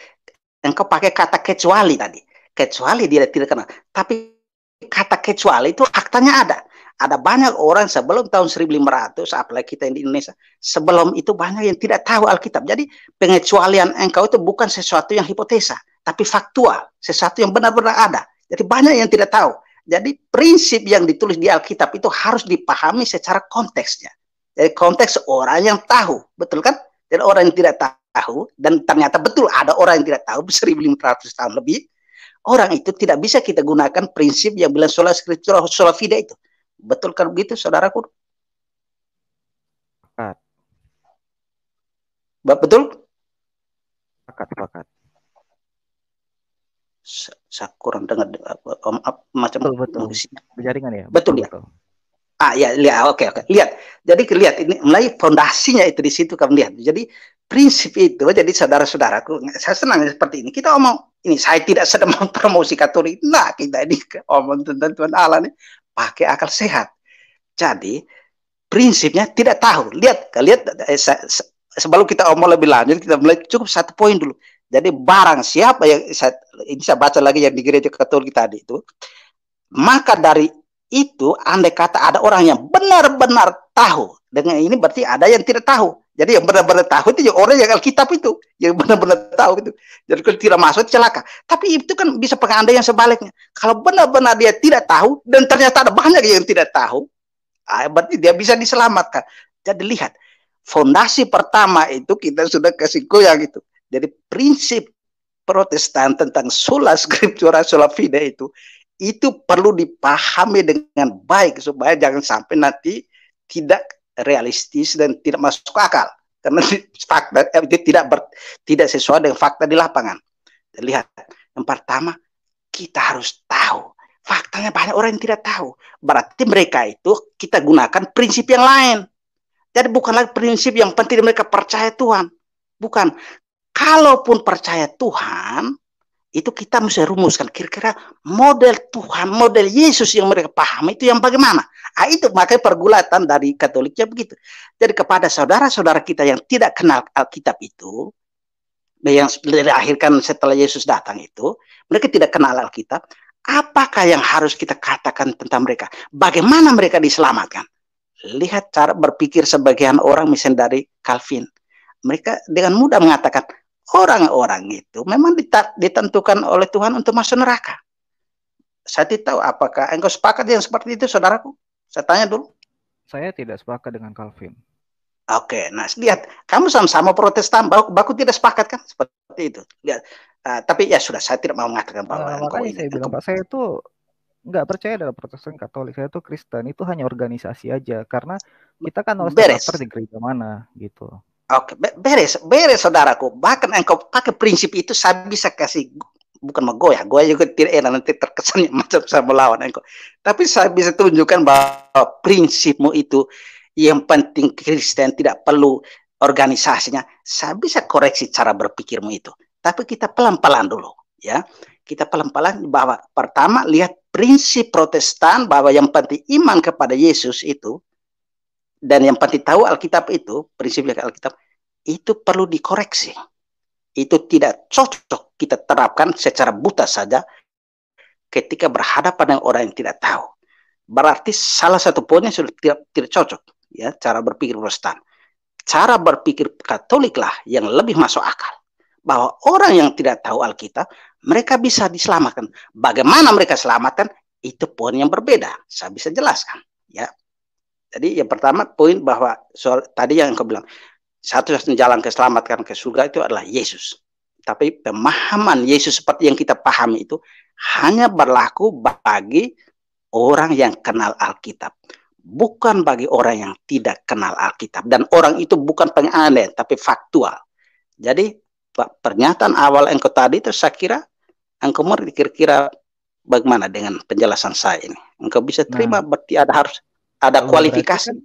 engkau pakai kata kecuali tadi. Kecuali dia tidak kenal. Tapi kata kecuali itu faktanya ada. Ada banyak orang sebelum tahun 1500, apalagi kita di Indonesia, sebelum itu banyak yang tidak tahu Alkitab. Jadi pengecualian engkau itu bukan sesuatu yang hipotesa, tapi faktual, sesuatu yang benar-benar ada. Jadi banyak yang tidak tahu. Jadi prinsip yang ditulis di Alkitab itu harus dipahami secara konteksnya. Jadi konteks orang yang tahu, betul kan? Dan orang yang tidak tahu, dan ternyata betul ada orang yang tidak tahu 1500 tahun lebih, orang itu tidak bisa kita gunakan prinsip yang bilang sola scriptura, sola fide itu. Betul kan begitu, saudaraku? Betul? Sepakat. Saya kurang dengar macam betul. Jaringan ya. Betul ya. Ya, lihat, oke. Lihat. Jadi lihat ini mulai fondasinya itu di situ kamu lihat. Jadi prinsip itu, jadi saudara-saudaraku, saya senang seperti ini. Kita omong ini, saya tidak sedang mempromosi Katolik. Nah, kita ini omong tentang Tuhan Allah nih pakai akal sehat. Jadi prinsipnya tidak tahu. Lihat sebelum kita omong lebih lanjut, kita mulai cukup 1 poin dulu. Jadi barang siapa yang ini saya baca lagi yang di gereja Katolik tadi itu, maka dari itu andai kata ada orang yang benar-benar tahu, dengan ini berarti ada yang tidak tahu. Jadi yang benar-benar tahu itu orang yang Alkitab itu, yang benar-benar tahu itu. Jadi kalau tidak masuk itu celaka. Tapi itu kan bisa pakai andai yang sebaliknya. Kalau benar-benar dia tidak tahu dan ternyata ada banyak yang tidak tahu, berarti dia bisa diselamatkan. Jadi lihat, fondasi pertama itu kita sudah kasih goyang itu. Jadi prinsip Protestan tentang sola scriptura, sola fide itu perlu dipahami dengan baik supaya jangan sampai nanti tidak realistis dan tidak masuk akal, karena fakta itu tidak sesuai dengan fakta di lapangan. Lihat, yang pertama kita harus tahu. Faktanya banyak orang yang tidak tahu. Berarti mereka itu kita gunakan prinsip yang lain. Jadi bukan lagi prinsip yang penting mereka percaya Tuhan. Bukan. Kalaupun percaya Tuhan, Itu kita mesti rumuskan kira-kira model Tuhan, model Yesus yang mereka pahami itu yang bagaimana. Itu makanya pergulatan dari Katoliknya begitu. Jadi kepada saudara-saudara kita yang tidak kenal Alkitab itu, yang dilahirkan setelah Yesus datang itu, mereka tidak kenal Alkitab, apakah yang harus kita katakan tentang mereka? Bagaimana mereka diselamatkan? Lihat cara berpikir sebagian orang, misalnya dari Calvin. Mereka dengan mudah mengatakan, orang-orang itu memang ditentukan oleh Tuhan untuk masuk neraka. Saya tidak tahu apakah engkau sepakat yang seperti itu, saudaraku? Saya tanya dulu. Saya tidak sepakat dengan Calvin. Oke, nah lihat, kamu sama-sama Protestan, baku tidak sepakat kan? Seperti itu. Lihat, tapi ya sudah, saya tidak mau mengatakan bahwa makanya saya bilang, Pak, saya itu nggak percaya dalam Protestan Katolik. Saya itu Kristen, itu hanya organisasi aja. Karena kita kan harus terdaftar di gereja mana, gitu. Oke, beres saudaraku. Bahkan engkau pakai prinsip itu, saya bisa kasih, bukan menggoyah, goyah juga tidak enak, nanti terkesannya macam saya melawan engkau. Tapi saya bisa tunjukkan bahwa prinsipmu itu, yang penting Kristen tidak perlu organisasinya. Saya bisa koreksi cara berpikirmu itu. Tapi kita pelan-pelan dulu, ya. Kita pelan-pelan bahwa pertama lihat prinsip Protestan bahwa yang penting iman kepada Yesus itu, dan yang penting tahu Alkitab itu, prinsipnya Alkitab, itu perlu dikoreksi. Itu tidak cocok kita terapkan secara buta saja ketika berhadapan dengan orang yang tidak tahu. Berarti salah satu poinnya sudah tidak cocok, ya, cara berpikir Protestan. Cara berpikir Katolik lah yang lebih masuk akal. Bahwa orang yang tidak tahu Alkitab, mereka bisa diselamatkan. Bagaimana mereka selamatkan, itu poin yang berbeda. Saya bisa jelaskan, ya. Jadi yang pertama poin bahwa soal tadi yang kau bilang, satu-satunya jalan keselamatan ke surga itu adalah Yesus. Tapi pemahaman Yesus seperti yang kita pahami itu hanya berlaku bagi orang yang kenal Alkitab, bukan bagi orang yang tidak kenal Alkitab. Dan orang itu bukan penganeh, tapi faktual. Jadi pernyataan awal engkau tadi itu saya kira engkau mengerti kira-kira bagaimana dengan penjelasan saya ini. Engkau bisa terima, berarti harus ada kualifikasi. Kan,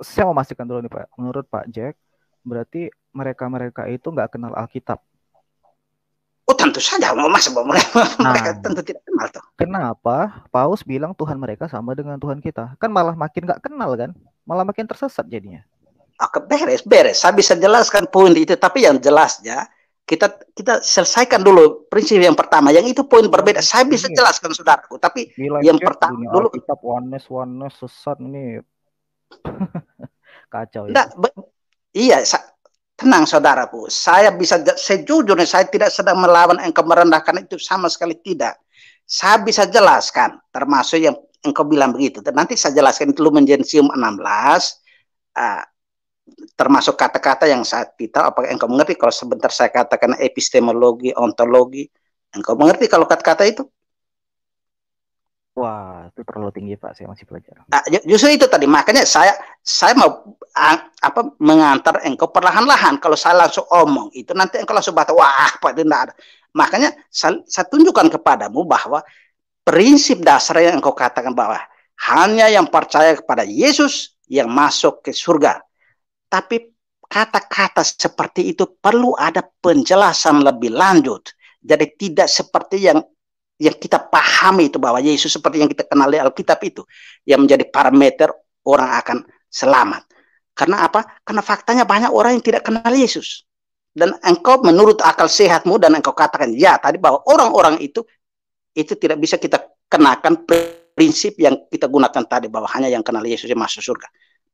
saya mau memastikan dulu nih Pak. Menurut Pak Jack, berarti mereka itu nggak kenal Alkitab. Oh tentu saja, mereka tentu tidak kenal tuh. Kenapa Paus bilang Tuhan mereka sama dengan Tuhan kita? Kan malah makin nggak kenal kan? Malah makin tersesat jadinya. Oke, beres. Saya bisa jelaskan poin itu, tapi yang jelasnya kita selesaikan dulu prinsip yang pertama. Yang itu poin berbeda. Saya bisa jelaskan saudaraku, tapi yang pertama dulu Alkitab oneness sesat ini kacau. Iya, tenang saudaraku. Saya bisa sejujurnya saya tidak sedang melawan engkau, merendahkan itu sama sekali tidak. Saya bisa jelaskan, termasuk yang engkau bilang begitu. Nanti saya jelaskan itu Lumen Gentium 16. Termasuk kata-kata yang saya tidak tahu apakah engkau mengerti kalau sebentar saya katakan epistemologi, ontologi. Engkau mengerti kalau kata-kata itu? Wah, itu terlalu tinggi Pak, saya masih belajar. Justru itu tadi, makanya saya mau mengantar engkau perlahan-lahan. Kalau saya langsung omong itu nanti engkau langsung baca, wah Pak itu tidak ada. Makanya saya tunjukkan kepadamu bahwa prinsip dasar yang engkau katakan bahwa hanya yang percaya kepada Yesus yang masuk ke surga. Tapi kata-kata seperti itu perlu ada penjelasan lebih lanjut. Jadi tidak seperti yang kita pahami itu bahwa Yesus seperti yang kita kenal di Alkitab itu yang menjadi parameter orang akan selamat. Karena apa? Karena faktanya banyak orang yang tidak kenal Yesus. Dan engkau menurut akal sehatmu dan engkau katakan ya tadi bahwa orang-orang itu tidak bisa kita kenakan prinsip yang kita gunakan tadi bahwa hanya yang kenal Yesus yang masuk surga.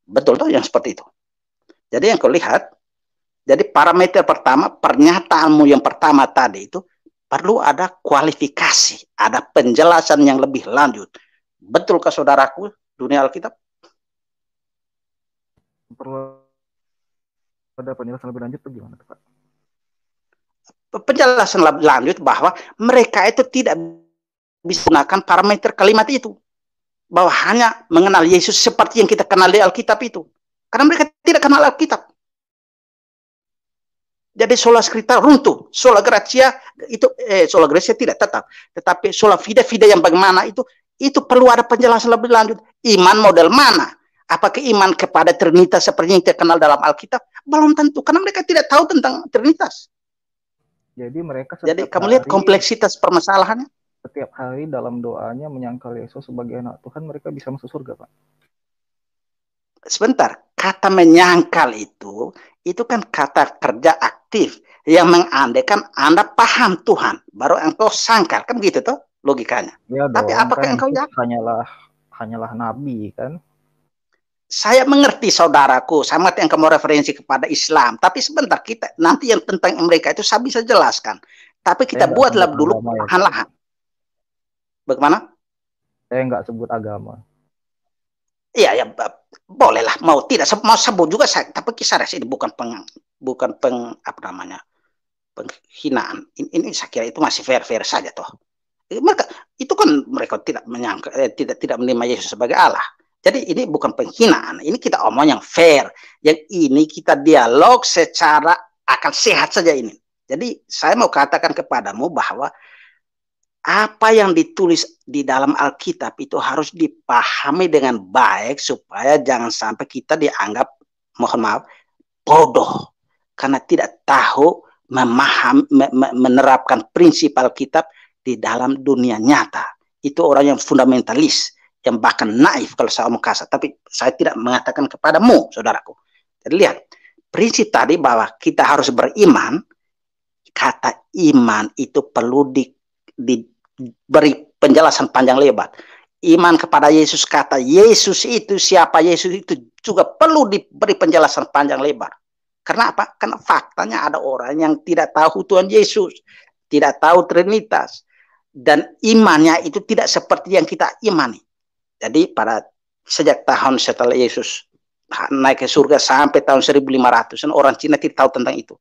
Betul tuh yang seperti itu. Jadi yang kau lihat, jadi parameter pertama, pernyataanmu yang pertama tadi itu perlu ada kualifikasi, ada penjelasan yang lebih lanjut. Betul ke saudaraku, dunia Alkitab? Perlu ada penjelasan lebih lanjut, bagaimana Pak? Penjelasan lebih lanjut bahwa mereka itu tidak bisa menggunakan parameter kalimat itu. Bahwa hanya mengenal Yesus seperti yang kita kenal di Alkitab itu. Karena mereka tidak kenal Alkitab. Jadi sola scriptura runtuh, sola gratia itu sola gratia tidak tetap, tetapi sola fide yang bagaimana itu perlu ada penjelasan lebih lanjut. Iman model mana? Apakah iman kepada Trinitas seperti yang kita kenal dalam Alkitab? Belum tentu, karena mereka tidak tahu tentang Trinitas. Jadi mereka Jadi kamu lihat kompleksitas permasalahannya. Setiap hari dalam doanya menyangkal Yesus sebagai anak Tuhan, mereka bisa masuk surga, Pak. Sebentar, kata menyangkal itu kan kata kerja aktif yang mengandaikan Anda paham Tuhan, baru engkau sangkal, kan begitu toh logikanya. Ya Tapi dong, apakah kan engkau yakin? Hanyalah nabi kan? Saya mengerti saudaraku, sama yang kamu referensi kepada Islam. Tapi sebentar, kita nanti yang tentang mereka itu saya bisa jelaskan. Tapi kita buatlah dulu perlahan-lahan. Bagaimana? Saya nggak sebut agama. Iya, ya bolehlah. Mau tidak mau sebut juga saya. Tapi kisah ini bukan penghinaan. Ini saya kira itu masih fair saja toh. Mereka itu kan mereka tidak menyangka, tidak menerima Yesus sebagai Allah. Jadi ini bukan penghinaan, ini kita omong yang fair. Yang ini kita dialog secara akal sehat saja ini. Jadi saya mau katakan kepadamu bahwa apa yang ditulis di dalam Alkitab itu harus dipahami dengan baik supaya jangan sampai kita dianggap, mohon maaf, bodoh. Karena tidak tahu menerapkan prinsip Alkitab di dalam dunia nyata. Itu orang yang fundamentalis, yang bahkan naif kalau saya mau kasar. Tapi saya tidak mengatakan kepadamu, saudaraku. Jadi lihat, prinsip tadi bahwa kita harus beriman, kata iman itu perlu diberi penjelasan panjang lebar. Iman kepada Yesus, kata Yesus itu, siapa Yesus itu juga perlu diberi penjelasan panjang lebar. Karena apa? Karena faktanya ada orang yang tidak tahu Tuhan Yesus, tidak tahu Trinitas, dan imannya itu tidak seperti yang kita imani. Jadi sejak tahun setelah Yesus naik ke surga sampai tahun 1500-an orang Cina tidak tahu tentang itu.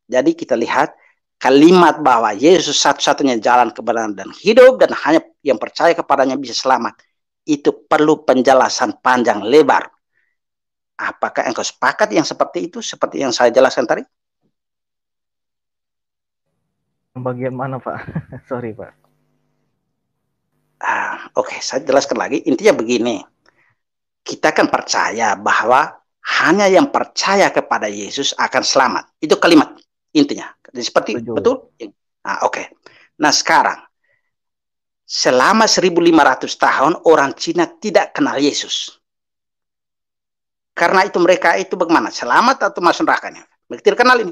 Jadi kita lihat kalimat bahwa Yesus satu-satunya jalan kebenaran dan hidup dan hanya yang percaya kepadanya bisa selamat. Itu perlu penjelasan panjang lebar. Apakah engkau sepakat yang seperti itu, seperti yang saya jelaskan tadi? Bagian mana, Pak? Sorry, Pak. Oke, saya jelaskan lagi. Intinya begini. Kita kan percaya bahwa hanya yang percaya kepada Yesus akan selamat. Itu kalimat intinya. Seperti betul? Oke. Nah, sekarang selama 1500 tahun orang Cina tidak kenal Yesus. Karena itu mereka itu bagaimana? Selamat atau masuk nerakanya? Mereka tidak kenal ini.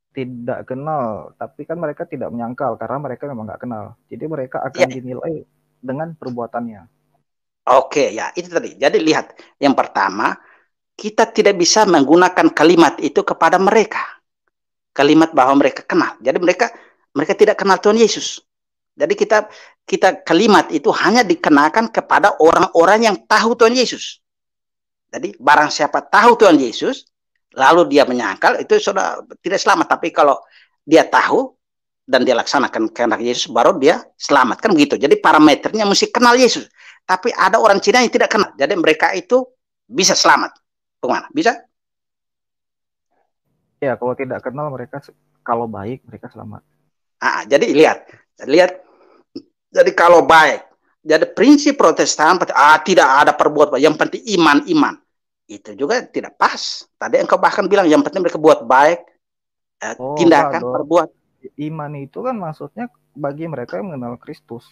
Tidak kenal, tapi kan mereka tidak menyangkal karena mereka memang nggak kenal. Jadi mereka akan dinilai dengan perbuatannya. Oke, ya itu tadi. Jadi lihat, yang pertama, kita tidak bisa menggunakan kalimat itu kepada mereka. Kalimat bahwa mereka kenal. Jadi mereka tidak kenal Tuhan Yesus. Jadi kita kalimat itu hanya dikenakan kepada orang-orang yang tahu Tuhan Yesus. Jadi barang siapa tahu Tuhan Yesus, lalu dia menyangkal, itu sudah tidak selamat. Tapi kalau dia tahu dan dia laksanakan kehendak Yesus, baru dia selamat. Kan begitu. Jadi parameternya mesti kenal Yesus. Tapi ada orang Cina yang tidak kenal. Jadi mereka itu bisa selamat. Bagaimana? Bisa? Ya, kalau tidak kenal mereka, kalau baik mereka selamat. Jadi lihat. Jadi kalau baik. Jadi prinsip Protestan tidak ada perbuatan, yang penting iman. Itu juga tidak pas. Tadi engkau bahkan bilang yang penting mereka buat baik, tindakan, perbuat. Iman itu kan maksudnya bagi mereka yang mengenal Kristus.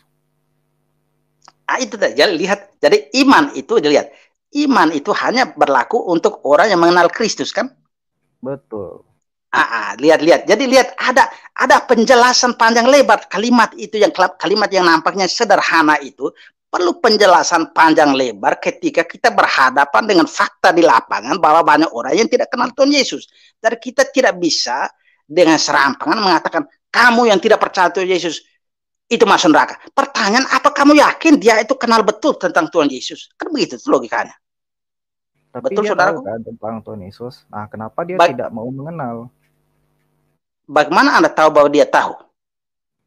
Itu jadi lihat. Jadi iman itu dilihat. Iman itu hanya berlaku untuk orang yang mengenal Kristus kan? Betul. Lihat. Jadi lihat ada penjelasan panjang lebar kalimat itu, yang kalimat yang nampaknya sederhana itu perlu penjelasan panjang lebar ketika kita berhadapan dengan fakta di lapangan bahwa banyak orang yang tidak kenal Tuhan Yesus. Jadi kita tidak bisa dengan serampangan mengatakan kamu yang tidak percaya Tuhan Yesus itu masuk neraka. Pertanyaan, apa kamu yakin dia itu kenal betul tentang Tuhan Yesus? Kan begitu logikanya. Tapi betul, dia saudaraku? Tahu kan tentang Tuhan Yesus. Nah, kenapa dia tidak mau mengenal? Bagaimana Anda tahu bahwa dia tahu?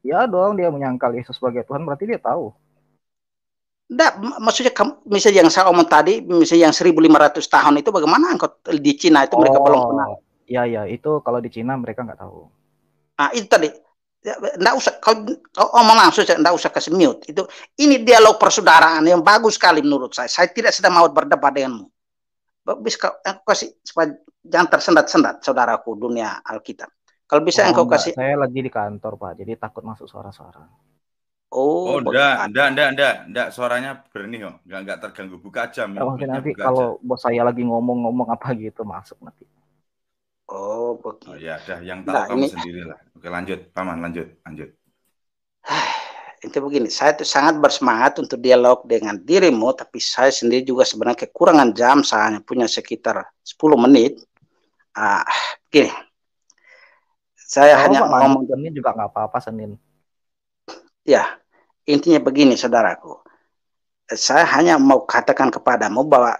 Ya dong, dia menyangkal Yesus sebagai Tuhan, berarti dia tahu. Maksudnya misalnya yang saya omong tadi, misalnya yang 1500 tahun itu bagaimana engkau di Cina itu mereka belum kenal? Ya, itu kalau di Cina mereka nggak tahu. Itu tadi. Nggak usah kau omong langsung, nggak usah kasih mute. Ini dialog persaudaraan yang bagus sekali menurut saya. Saya tidak sedang mau berdebat denganmu. Bagus kau kasih supaya jangan tersendat-sendat, saudaraku, dunia Alkitab. Kalau bisa engkau kasih. Saya lagi di kantor, Pak, jadi takut masuk suara-suara. Oh, enggak, suaranya bernih kok, enggak terganggu. Buka aja, mungkin nanti kalau bos saya lagi ngomong apa gitu masuk nanti. Oh, begitu. Oh ya, dah yang tahu kamu sendirilah. Oke, lanjut, Paman, lanjut. Itu begini, saya tuh sangat bersemangat untuk dialog dengan dirimu, tapi saya sendiri juga sebenarnya kekurangan jam, saya hanya punya sekitar 10 menit. Gini, saya hanya ngomong Senin juga nggak apa-apa, Senin. Ya, intinya begini, saudaraku. Saya hanya mau katakan kepadamu bahwa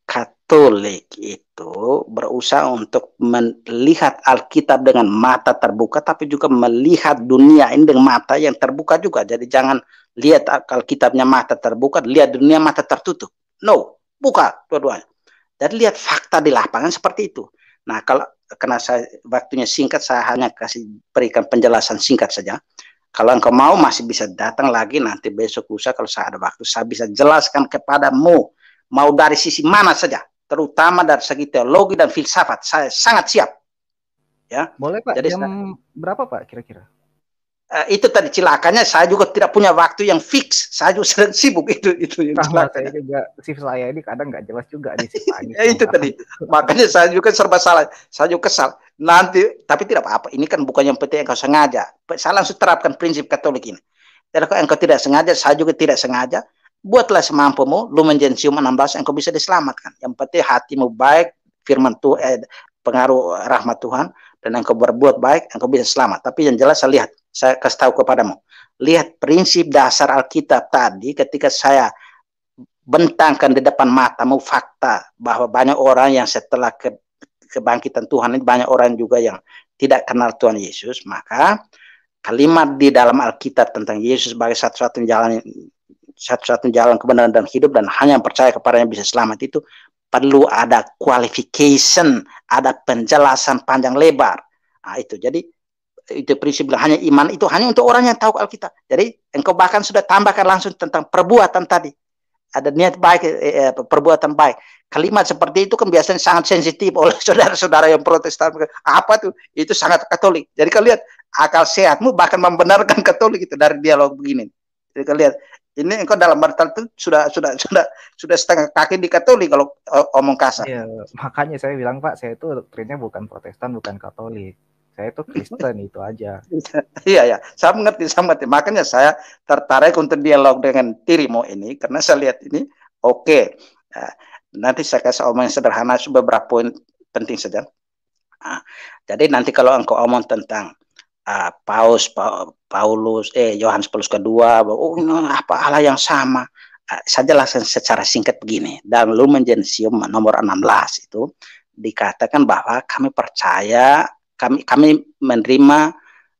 Katolik itu berusaha untuk melihat Alkitab dengan mata terbuka, tapi juga melihat dunia ini dengan mata yang terbuka juga. Jadi jangan lihat Alkitabnya mata terbuka, lihat dunia mata tertutup. No, buka dua-duanya. Jadi lihat fakta di lapangan seperti itu. Nah, karena waktunya singkat, saya hanya berikan penjelasan singkat saja. Kalau engkau mau masih bisa datang lagi nanti besok lusa kalau saya ada waktu, saya bisa jelaskan kepadamu. Mau dari sisi mana saja, terutama dari segi teologi dan filsafat, saya sangat siap. Ya. Boleh Pak, jadi jam berapa Pak kira-kira? Itu tadi cilakanya, saya juga tidak punya waktu yang fix, saya juga sedang sibuk itu yang saya juga shift saya ini kadang nggak jelas juga di shift pagi. Itu tadi, makanya saya juga serba salah, saya juga kesal. Nanti, tapi tidak apa-apa, ini kan bukan yang penting engkau sengaja. Saya langsung terapkan prinsip Katolik ini. Jadi kalau engkau tidak sengaja, saya juga tidak sengaja. Buatlah semampumu, Lumen Gentium 16, engkau bisa diselamatkan. Yang penting hatimu baik, firman Tuhan, pengaruh rahmat Tuhan, dan engkau berbuat baik, engkau bisa selamat. Tapi yang jelas saya kasih tahu kepadamu. Lihat prinsip dasar Alkitab tadi, ketika saya bentangkan di depan matamu fakta bahwa banyak orang yang setelah kebangkitan Tuhan ini, banyak orang juga yang tidak kenal Tuhan Yesus, maka kalimat di dalam Alkitab tentang Yesus sebagai satu-satunya jalan kebenaran dan hidup, dan hanya yang percaya kepadanya bisa selamat, itu perlu ada qualification, ada penjelasan panjang lebar. Nah, itu jadi itu prinsip, hanya iman itu hanya untuk orang yang tahu Alkitab. Jadi engkau bahkan sudah tambahkan langsung tentang perbuatan tadi. Ada niat baik, perbuatan baik. Kalimat seperti itu kan biasanya sangat sensitif oleh saudara-saudara yang Protestan. Apa tuh? Itu sangat Katolik. Jadi kalian akal sehatmu bahkan membenarkan Katolik itu dari dialog begini. Jadi kalian ini engkau dalam batal itu sudah setengah kaki di Katolik kalau omong kasar. Iya, makanya saya bilang Pak, saya itu doktrinnya bukan Protestan, bukan Katolik. Saya itu Kristen itu aja. Iya, saya mengerti. Makanya saya tertarik untuk dialog dengan dirimu ini karena saya lihat ini oke. Nanti saya kasih omong yang sederhana, beberapa poin penting saja. Jadi nanti kalau engkau omong tentang Paulus, Yohanes Paulus kedua, apa hal yang sama, saya jelaskan secara singkat begini. Dalam Lumen Gentium nomor 16 itu dikatakan bahwa kami percaya, kami menerima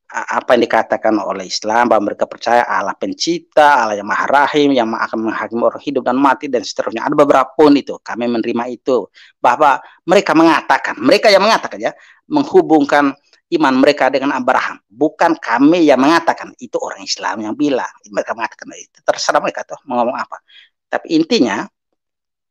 apa yang dikatakan oleh Islam, bahwa mereka percaya Allah pencipta, Allah yang maha rahim, yang akan menghakimi orang hidup dan mati, dan seterusnya. Ada beberapa pun itu, kami menerima itu. Bahwa mereka yang mengatakan ya, menghubungkan iman mereka dengan Abraham. Bukan kami yang mengatakan, itu orang Islam yang bilang. Mereka mengatakan itu, terserah mereka tuh mau ngomong apa. Tapi intinya,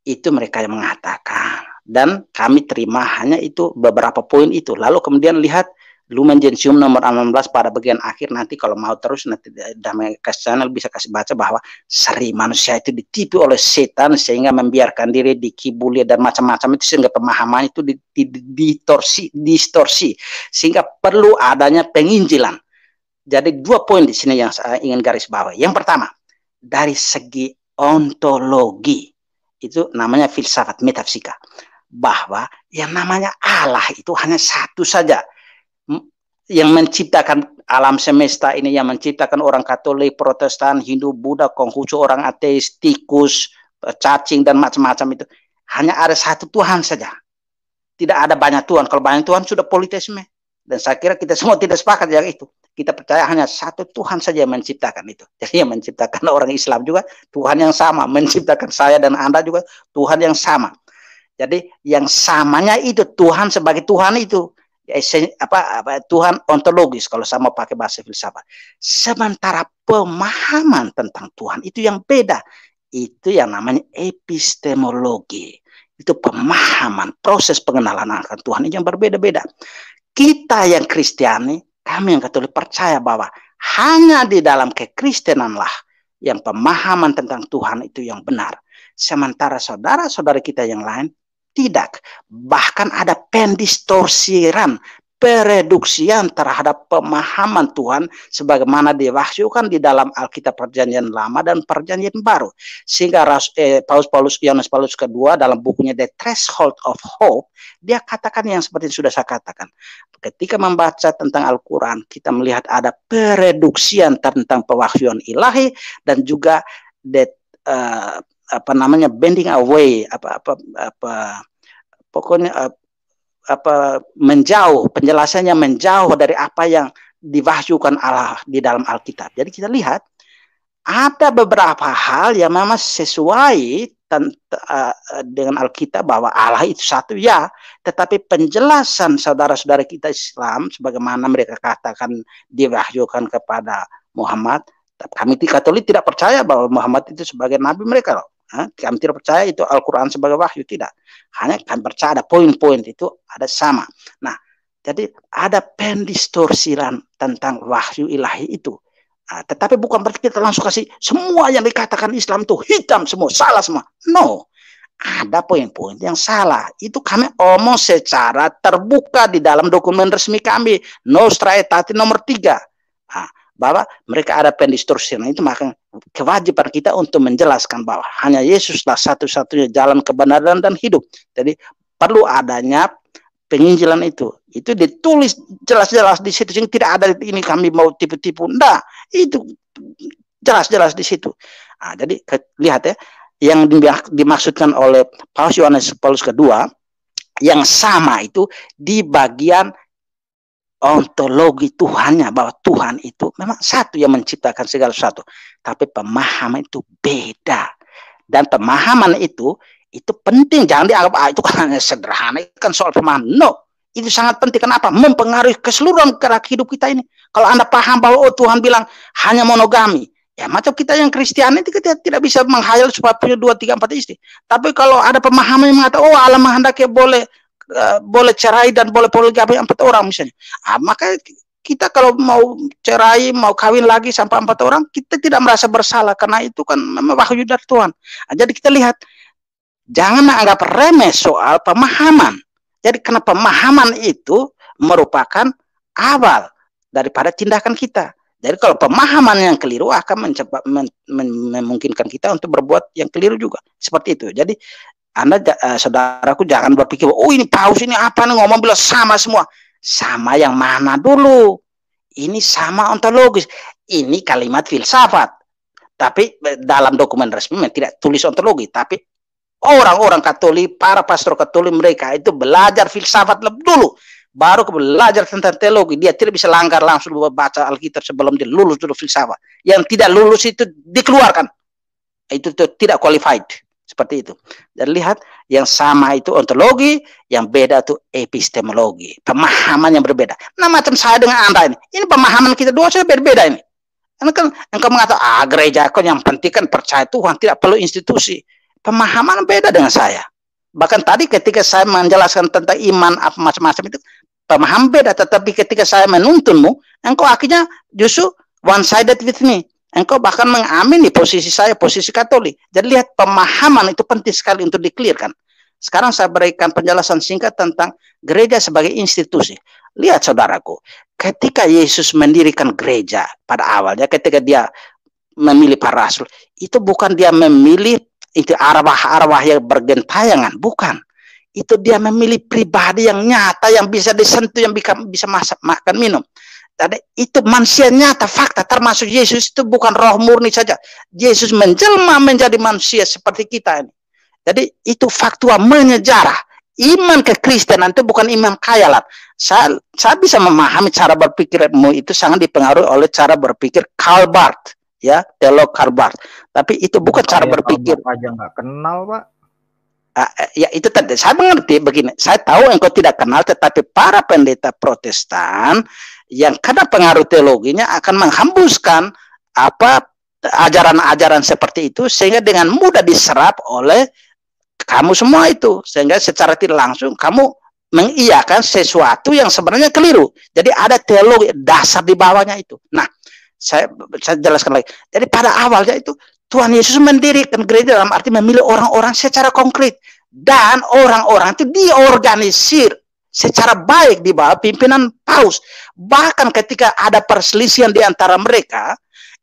itu mereka yang mengatakan. Dan kami terima hanya itu, beberapa poin itu. Lalu kemudian lihat Lumen Gentium nomor 16 pada bagian akhir, nanti kalau mau terus nanti Damai Kasih Channel bisa kasih baca bahwa sering manusia itu ditipu oleh setan sehingga membiarkan diri dikibuli dan macam-macam itu, sehingga pemahaman itu distorsi sehingga perlu adanya penginjilan. Jadi 2 poin di sini yang saya ingin garis bawahi. Yang pertama, dari segi ontologi, itu namanya filsafat metafisika, bahwa yang namanya Allah itu hanya satu saja, yang menciptakan alam semesta ini, yang menciptakan orang Katolik, Protestan, Hindu, Buddha, Konghucu, orang ateis, tikus, cacing, dan macam-macam itu. Hanya ada satu Tuhan saja. Tidak ada banyak Tuhan. Kalau banyak Tuhan sudah politeisme. Dan saya kira kita semua tidak sepakat yang itu. Kita percaya hanya satu Tuhan saja yang menciptakan itu. Jadi yang menciptakan orang Islam juga Tuhan yang sama. Menciptakan saya dan Anda juga Tuhan yang sama. Jadi yang samanya itu Tuhan sebagai Tuhan itu. Tuhan ontologis kalau sama pakai bahasa filsafat. Sementara pemahaman tentang Tuhan itu yang beda. Itu yang namanya epistemologi. Itu pemahaman, proses pengenalan akan Tuhan yang berbeda-beda. Kita yang Kristiani, kami yang Katolik percaya bahwa hanya di dalam kekristenanlah yang pemahaman tentang Tuhan itu yang benar. Sementara saudara-saudara kita yang lain tidak. Bahkan ada pendistorsiran, pereduksian terhadap pemahaman Tuhan sebagaimana diwahyukan di dalam Alkitab Perjanjian Lama dan Perjanjian Baru. Sehingga Yohanes Paulus II dalam bukunya The Threshold of Hope, dia katakan yang seperti sudah saya katakan. Ketika membaca tentang Al-Quran, kita melihat ada pereduksian tentang pewahyuan ilahi dan juga bending away, pokoknya menjauh, penjelasannya menjauh dari apa yang diwahyukan Allah di dalam Alkitab. Jadi kita lihat ada beberapa hal yang memang sesuai dengan Alkitab bahwa Allah itu satu ya, tetapi penjelasan saudara-saudara kita Islam sebagaimana mereka katakan diwahyukan kepada Muhammad, kami di Katolik tidak percaya bahwa Muhammad itu sebagai nabi mereka loh. Kami tidak percaya itu Al-Quran sebagai wahyu, tidak. Hanya kami percaya ada poin-poin itu ada sama. Nah, jadi ada pendistorsiran tentang wahyu ilahi itu. Tetapi bukan berarti kita langsung kasih semua yang dikatakan Islam itu hitam semua, salah semua. No, ada poin-poin yang salah. Itu kami omong secara terbuka di dalam dokumen resmi kami, Nostra Aetate nomor 3. Bahwa mereka ada pendistorsian itu, maka kewajiban kita untuk menjelaskan bahwa hanya Yesuslah satu-satunya jalan kebenaran dan hidup. Jadi perlu adanya penginjilan itu ditulis jelas-jelas di situ, sehingga tidak ada ini kami mau tipu-tipu, enggak, itu jelas-jelas di situ. Jadi lihat ya, yang dimaksudkan oleh Paus Yohanes Paulus II yang sama itu di bagian ontologi Tuhannya, bahwa Tuhan itu memang satu yang menciptakan segala sesuatu, tapi pemahaman itu beda. Dan pemahaman itu penting, jangan dianggap itu kan sederhana, itu kan soal pemahaman. No, itu sangat penting. Kenapa? Mempengaruhi keseluruhan gerak hidup kita ini. Kalau Anda paham bahwa Tuhan bilang hanya monogami, ya macam kita yang Kristiani itu kita tidak bisa menghayal supaya punya 2, 3, 4 istri. Tapi kalau ada pemahaman yang mengatakan Allah menghendaki boleh cerai dan boleh poligami 4 orang misalnya, maka kita kalau mau cerai, mau kawin lagi sampai 4 orang, kita tidak merasa bersalah karena itu kan memang wahyu dari Tuhan. Jadi kita lihat, jangan menganggap remeh soal pemahaman. Jadi karena pemahaman itu merupakan awal daripada tindakan kita. Jadi kalau pemahaman yang keliru akan memungkinkan kita untuk berbuat yang keliru juga. Seperti itu. Jadi Anda, saudaraku, jangan berpikir, oh ini Paus ini apa nih ngomong bilang sama semua. Sama yang mana dulu? Ini sama ontologis. Ini kalimat filsafat. Tapi dalam dokumen resmi tidak tulis ontologi. Tapi orang-orang Katolik, para pastor Katolik, mereka itu belajar filsafat dulu. Baru belajar tentang teologi. Dia tidak bisa langgar langsung baca Alkitab sebelum dia lulus dulu filsafat. Yang tidak lulus itu dikeluarkan. Itu tidak qualified. Seperti itu. Dan lihat, yang sama itu ontologi, yang beda itu epistemologi. Pemahaman yang berbeda. Nah, macam saya dengan Anda ini pemahaman kita dua sudah berbeda ini. Engkau mengatakan, gereja kau yang penting kan percaya Tuhan, tidak perlu institusi. Pemahaman beda dengan saya. Bahkan tadi ketika saya menjelaskan tentang iman apa macam-macam itu, pemahaman beda. Tetapi ketika saya menuntunmu, engkau akhirnya justru one-sided with me. Engkau bahkan mengamini posisi saya, posisi Katolik. Jadi lihat, pemahaman itu penting sekali untuk dikelirkan. Sekarang saya berikan penjelasan singkat tentang gereja sebagai institusi. Lihat saudaraku, ketika Yesus mendirikan gereja pada awalnya, ketika dia memilih para rasul, itu bukan dia memilih itu arwah-arwah yang bergentayangan, bukan. Itu dia memilih pribadi yang nyata, yang bisa disentuh, yang bisa makan minum. Jadi itu manusia nyata, fakta, termasuk Yesus itu bukan roh murni saja. Yesus menjelma menjadi manusia seperti kita ini. Jadi itu faktual menyejarah. Iman kekristenan itu bukan iman khayalan. Saya bisa memahami cara berpikirmu itu sangat dipengaruhi oleh cara berpikir Karl Barth, ya, teolog Karl Barth. Tapi itu bukan cara berpikir. Aja nggak kenal, Pak. Ya itu tadi saya mengerti begini. Saya tahu engkau tidak kenal, tetapi para pendeta Protestan yang karena pengaruh teologinya akan menghembuskan ajaran-ajaran seperti itu sehingga dengan mudah diserap oleh kamu semua itu, sehingga secara tidak langsung kamu mengiyakan sesuatu yang sebenarnya keliru. Jadi ada teologi dasar di bawahnya itu. Nah, saya jelaskan lagi. Jadi pada awalnya itu Tuhan Yesus mendirikan gereja dalam arti memilih orang-orang secara konkret, dan orang-orang itu diorganisir secara baik di bawah pimpinan Paus. Bahkan ketika ada perselisihan di antara mereka,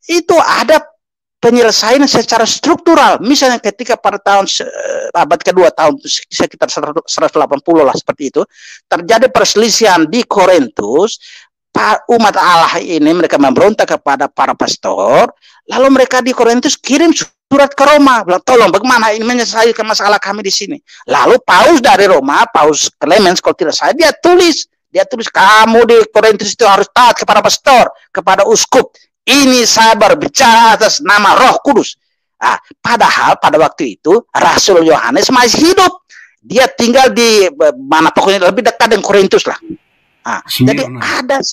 itu ada penyelesaian secara struktural. Misalnya ketika pada tahun abad kedua, tahun sekitar 180 lah seperti itu, terjadi perselisihan di Korintus. Umat Allah ini mereka memberontak kepada para pastor, lalu mereka di Korintus kirim surat ke Roma, bilang tolong bagaimana ini menyelesaikan masalah kami di sini. Lalu Paus dari Roma, Paus Clemens kalau tidak salah, dia tulis kamu di Korintus itu harus taat kepada pastor, kepada uskup. Ini saya berbicara atas nama Roh Kudus. Nah, padahal pada waktu itu Rasul Yohanes masih hidup. Dia tinggal di mana pokoknya lebih dekat dengan Korintus lah. Nah, jadi ada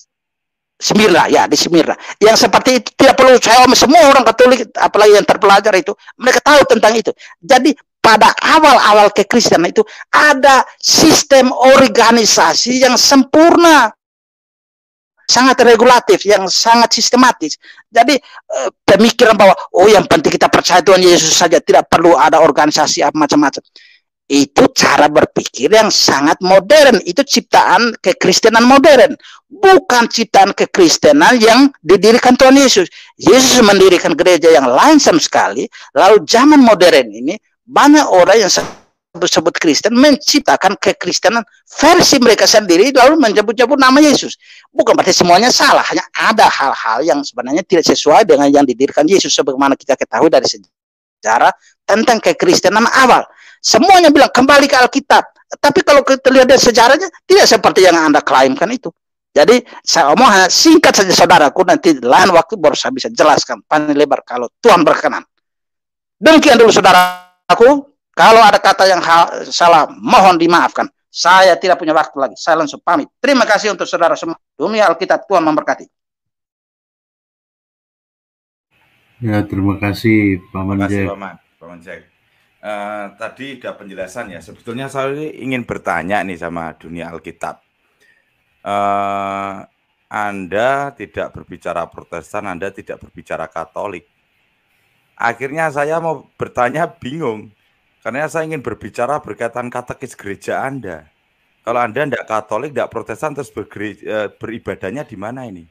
Smyrna, ya di Smyrna. Yang seperti itu tidak perlu saya semua orang Katolik, apalagi yang terpelajar itu, mereka tahu tentang itu. Jadi pada awal-awal kekristenan itu ada sistem organisasi yang sempurna, sangat regulatif, yang sangat sistematis. Jadi pemikiran bahwa yang penting kita percaya Tuhan Yesus saja, tidak perlu ada organisasi apa macam-macam. Itu cara berpikir yang sangat modern. Itu ciptaan kekristenan modern, bukan ciptaan kekristenan yang didirikan Tuhan Yesus. Yesus mendirikan gereja yang lain sama sekali. Lalu zaman modern ini banyak orang yang disebut Kristen menciptakan kekristenan versi mereka sendiri, lalu menyebut-nyebut nama Yesus. Bukan berarti semuanya salah, hanya ada hal-hal yang sebenarnya tidak sesuai dengan yang didirikan Yesus, sebagaimana kita ketahui dari sejarah tentang kekristenan awal. Semuanya bilang kembali ke Alkitab, tapi kalau kita lihat dari sejarahnya tidak seperti yang Anda klaimkan itu. Jadi saya omong hanya singkat saja saudaraku, nanti lain waktu baru saya bisa jelaskan panjang lebar kalau Tuhan berkenan. Demikian dulu saudaraku. Kalau ada kata yang salah, mohon dimaafkan. Saya tidak punya waktu lagi. Saya langsung pamit. Terima kasih untuk saudara semua. Dunia Alkitab, Tuhan memberkati. Ya, terima kasih Pak Manjek. Pak Manjek. Tadi ada penjelasan ya. Sebetulnya saya ingin bertanya nih sama dunia Alkitab. Anda tidak berbicara Protestan, Anda tidak berbicara Katolik. Akhirnya saya mau bertanya bingung. Karena saya ingin berbicara berkaitan katekis gereja Anda. Kalau Anda tidak Katolik, tidak Protestan, terus beribadahnya di mana ini?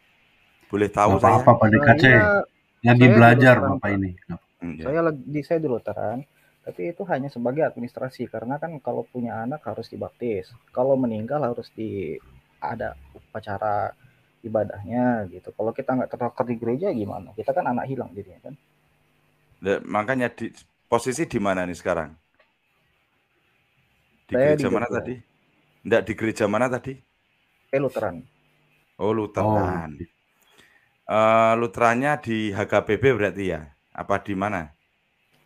Boleh tahu saya? Apa Pak DKC? Lagi belajar Bapak ini. Saya di Lutheran, tapi itu hanya sebagai administrasi. Karena kan kalau punya anak harus dibaptis. Kalau meninggal harus ada upacara ibadahnya gitu. Kalau kita nggak terlekat di gereja gimana? Kita kan anak hilang jadinya kan. Makanya posisi di mana nih sekarang? Di Saya gereja mana tadi? Enggak, di gereja mana tadi? Lutheran. Oh, Lutheran. Lutherannya di HKBP berarti ya? Apa di mana?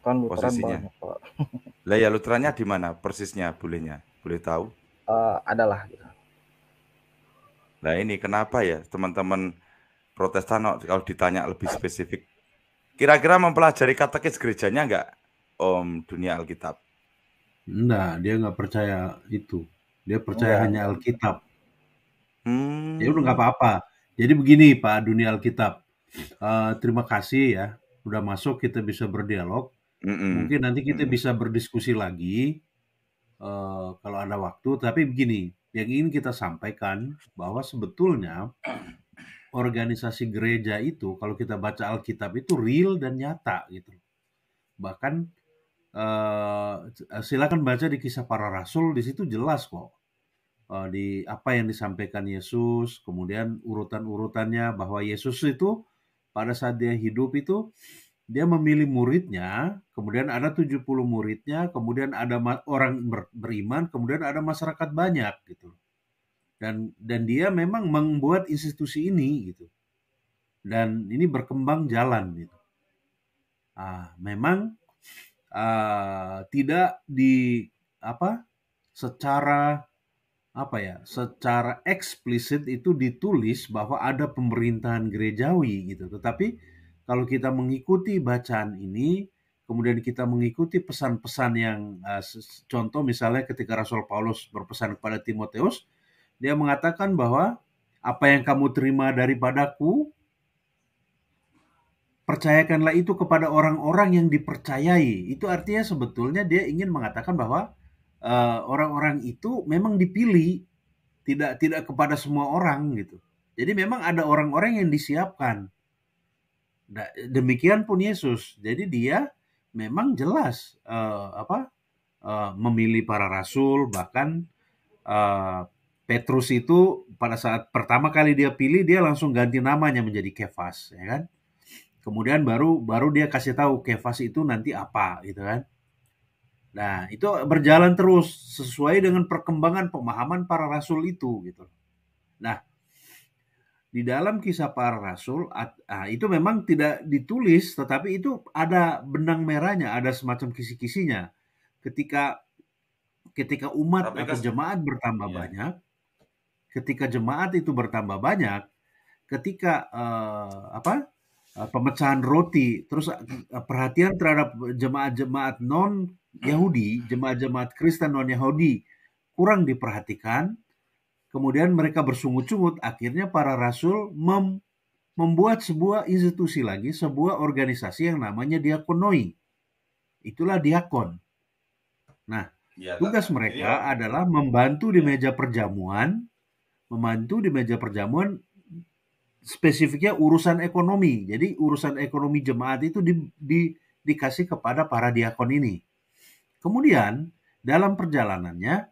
Kan Lutheran posisinya? Banyak, Pak. Lah ya, Lutherannya di mana persisnya? Boleh tahu? Adalah gitu. Nah ini kenapa ya teman-teman Protestan kalau ditanya lebih spesifik, kira-kira mempelajari katekis gerejanya enggak, Om dunia Alkitab? Enggak, dia nggak percaya itu. Dia percaya hanya Alkitab. Ya udah nggak apa-apa. Jadi begini Pak dunia Alkitab. Terima kasih ya, udah masuk, kita bisa berdialog. Mungkin nanti kita bisa berdiskusi lagi kalau ada waktu. Tapi begini, yang ingin kita sampaikan bahwa sebetulnya organisasi gereja itu kalau kita baca Alkitab itu real dan nyata gitu. Bahkan silakan baca di Kisah Para Rasul, di situ jelas kok di apa yang disampaikan Yesus, kemudian urutan-urutannya bahwa Yesus itu pada saat dia hidup itu dia memilih muridnya, kemudian ada 70 muridnya, kemudian ada orang beriman, kemudian ada masyarakat banyak gitu. Dan dia memang membuat institusi ini gitu. Dan ini berkembang jalan gitu. Memang tidak secara eksplisit itu ditulis bahwa ada pemerintahan gerejawi gitu. Tetapi kalau kita mengikuti bacaan ini, kemudian kita mengikuti pesan-pesan yang contoh misalnya ketika Rasul Paulus berpesan kepada Timoteus, dia mengatakan bahwa apa yang kamu terima daripadaku, percayakanlah itu kepada orang-orang yang dipercayai. Itu artinya sebetulnya dia ingin mengatakan bahwa orang-orang itu memang dipilih, tidak kepada semua orang gitu. Jadi memang ada orang-orang yang disiapkan. Demikian pun Yesus. Jadi dia memang jelas memilih para rasul, bahkan Petrus itu pada saat pertama kali dia pilih, dia langsung ganti namanya menjadi Kefas, ya kan? Kemudian baru dia kasih tahu Kefas itu nanti apa, gitu kan? Nah, itu berjalan terus sesuai dengan perkembangan pemahaman para rasul itu, gitu. Nah, di dalam kisah para rasul itu memang tidak ditulis, tetapi itu ada benang merahnya, ada semacam kisi-kisinya. Ketika umat atau jemaat bertambah banyak, ketika jemaat itu bertambah banyak, ketika pemecahan roti, terus perhatian terhadap jemaat-jemaat non-Yahudi, jemaat-jemaat Kristen non-Yahudi kurang diperhatikan, kemudian mereka bersungut-sungut, akhirnya para rasul membuat sebuah institusi lagi, sebuah organisasi yang namanya diakonoi. Itulah diakon. Nah, tugas mereka adalah membantu di meja perjamuan, spesifiknya urusan ekonomi. Jadi urusan ekonomi jemaat itu dikasih kepada para diakon ini. Kemudian dalam perjalanannya,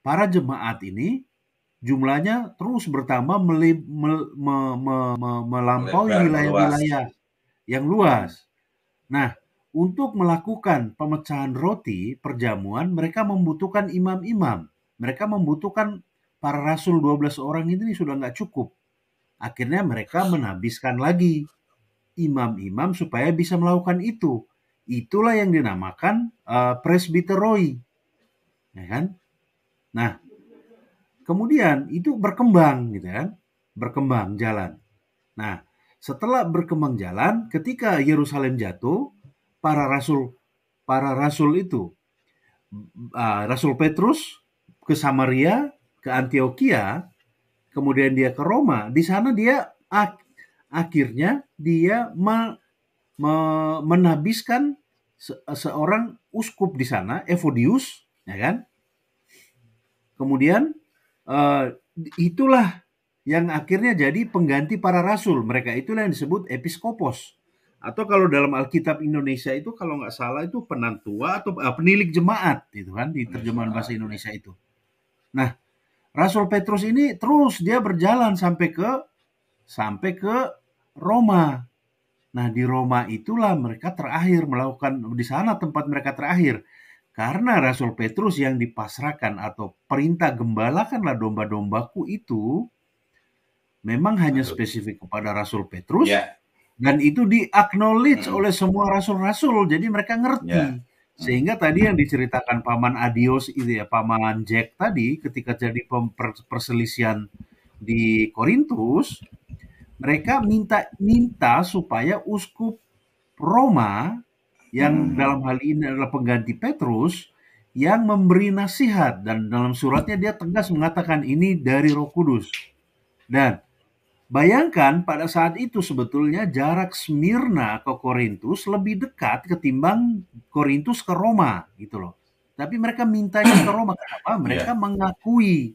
para jemaat ini jumlahnya terus bertambah melampaui wilayah-wilayah yang luas. Nah, untuk melakukan pemecahan roti, perjamuan, mereka membutuhkan imam-imam. Mereka membutuhkan para rasul 12 orang ini sudah nggak cukup. Akhirnya mereka menambahkan lagi imam-imam supaya bisa melakukan itu. Itulah yang dinamakan presbiteroi. Ya kan? Nah, kemudian itu berkembang gitu kan, berkembang jalan. Nah, setelah berkembang jalan, ketika Yerusalem jatuh, para rasul itu, Rasul Petrus ke Samaria, ke Antioquia, kemudian dia ke Roma. Di sana dia akhirnya dia menabiskan seorang uskup di sana, Evodius, ya kan? Kemudian itulah yang akhirnya jadi pengganti para rasul. Mereka itulah yang disebut episkopos. Atau kalau dalam Alkitab Indonesia itu kalau nggak salah itu penantua atau penilik jemaat, itu kan di terjemahan bahasa Indonesia itu. Nah, Rasul Petrus ini terus dia berjalan sampai ke Roma. Nah, di Roma itulah mereka terakhir melakukan, di sana tempat mereka terakhir. Karena Rasul Petrus yang dipasrahkan atau perintah gembalakanlah domba-dombaku itu memang hanya spesifik kepada Rasul Petrus, dan itu di-acknowledge oleh semua rasul-rasul, jadi mereka ngerti. Sehingga tadi yang diceritakan Paman Adios itu ya, Paman Jack tadi, ketika jadi perselisihan di Korintus, mereka minta supaya uskup Roma yang dalam hal ini adalah pengganti Petrus yang memberi nasihat, dan dalam suratnya dia tegas mengatakan ini dari Roh Kudus. Dan bayangkan pada saat itu sebetulnya jarak Smyrna ke Korintus lebih dekat ketimbang Korintus ke Roma gitu loh. Tapi mereka mintanya ke Roma. Kenapa? Mereka mengakui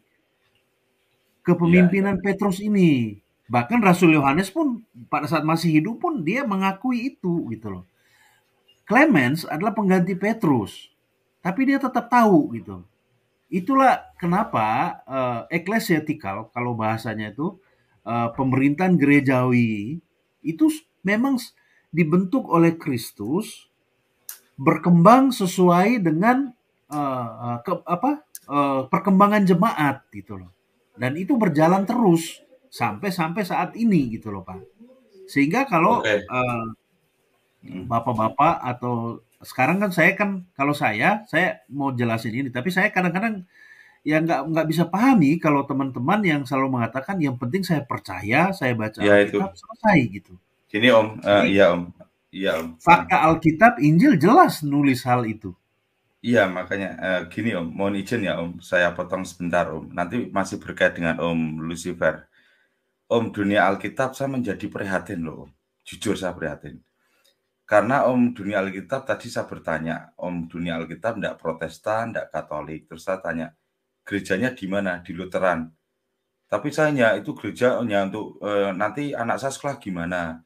kepemimpinan Petrus ini. Bahkan Rasul Yohanes pun pada saat masih hidup pun dia mengakui itu gitu loh. Clemens adalah pengganti Petrus, tapi dia tetap tahu gitu. Itulah kenapa eklesiastikal, kalau bahasanya itu pemerintahan gerejawi itu memang dibentuk oleh Kristus, berkembang sesuai dengan perkembangan jemaat gitu loh. Dan itu berjalan terus sampai saat ini gitu loh, Pak. Sehingga kalau bapak-bapak atau sekarang kan kalau saya mau jelasin ini, tapi saya kadang-kadang ya nggak bisa pahami kalau teman-teman yang selalu mengatakan yang penting saya percaya, saya baca Alkitab, selesai gitu. Gini Om, iya Om. Iya, Om. Fakta Alkitab, Injil jelas nulis hal itu. Iya, makanya gini Om, mohon izin ya Om, saya potong sebentar Om. Nanti masih berkait dengan Om Lucifer. Om, dunia Alkitab saya menjadi prihatin loh Om. Jujur saya prihatin. Karena Om, dunia Alkitab tadi saya bertanya, Om, dunia Alkitab enggak Protestan, enggak Katolik. Terus saya tanya, gerejanya di mana? Di Lutheran. Tapi saya itu gereja hanya untuk nanti anak saya sekolah gimana.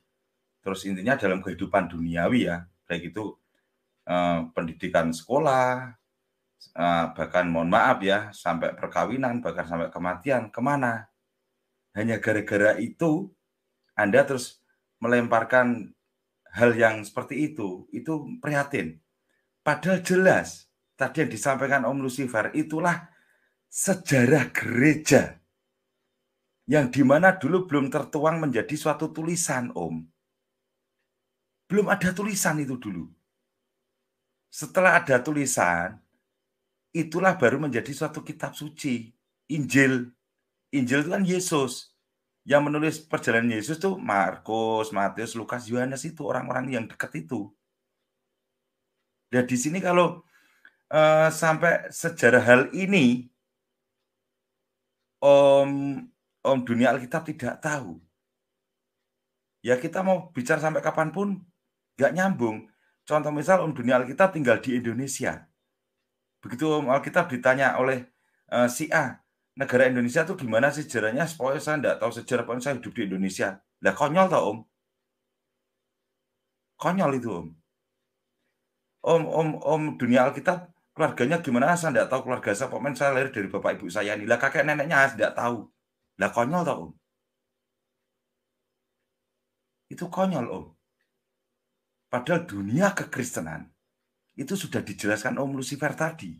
Terus intinya dalam kehidupan duniawi ya, baik itu pendidikan sekolah, bahkan mohon maaf ya, sampai perkawinan, bahkan sampai kematian, kemana? Hanya gara-gara itu, Anda terus melemparkan hal yang seperti itu prihatin. Padahal jelas, tadi yang disampaikan Om Lucifer, itulah sejarah gereja. Yang dimana dulu belum tertuang menjadi suatu tulisan, Om. Belum ada tulisan itu dulu. Setelah ada tulisan, itulah baru menjadi suatu kitab suci. Injil. Injil itu kan Yesus. Yang menulis perjalanan Yesus itu Markus, Matius, Lukas, Yohanes itu orang-orang yang dekat itu. Dan di sini kalau sampai sejarah hal ini, Om dunia Alkitab tidak tahu. Ya kita mau bicara sampai kapanpun nggak nyambung. Contoh misal Om dunia Alkitab tinggal di Indonesia. Begitu Om Alkitab ditanya oleh si A, negara Indonesia itu gimana sih sejarahnya? Pokoknya saya nggak tahu sejarah, pokoknya saya hidup di Indonesia. Lah konyol tau Om? Konyol itu Om. Om dunia Alkitab keluarganya gimana? Saya nggak tahu keluarga saya, pokoknya saya lahir dari bapak ibu saya ini. Lah kakek neneknya saya nggak tahu. Lah konyol tau Om? Itu konyol Om. Padahal dunia kekristenan itu sudah dijelaskan Om Lucifer tadi.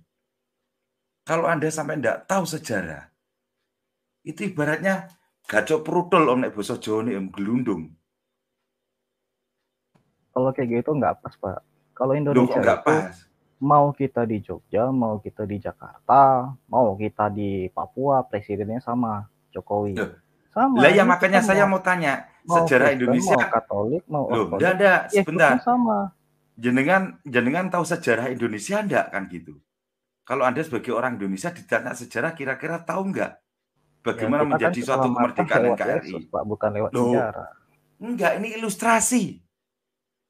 Kalau Anda sampai tidak tahu sejarah, itu ibaratnya gacok perutol Om nek basa Jawa nek Om gelundung. Kalau kayak gitu nggak pas, Pak. Kalau Indonesia nggak itu pas. Mau kita di Jogja, mau kita di Jakarta, mau kita di Papua, presidennya sama Jokowi. Sama. Lah ya makanya saya mau tanya, mau sejarah Kristen, Indonesia mau Katolik, mau Ortodoks. Enggak, sebentar. Sama. Jenengan tahu sejarah Indonesia enggak kan gitu? Kalau Anda sebagai orang Indonesia ditanya sejarah, kira-kira tahu enggak bagaimana ya, menjadi suatu kemerdekaan NKRI? Yesus, Pak, bukan lewat sejarah. Enggak, ini ilustrasi.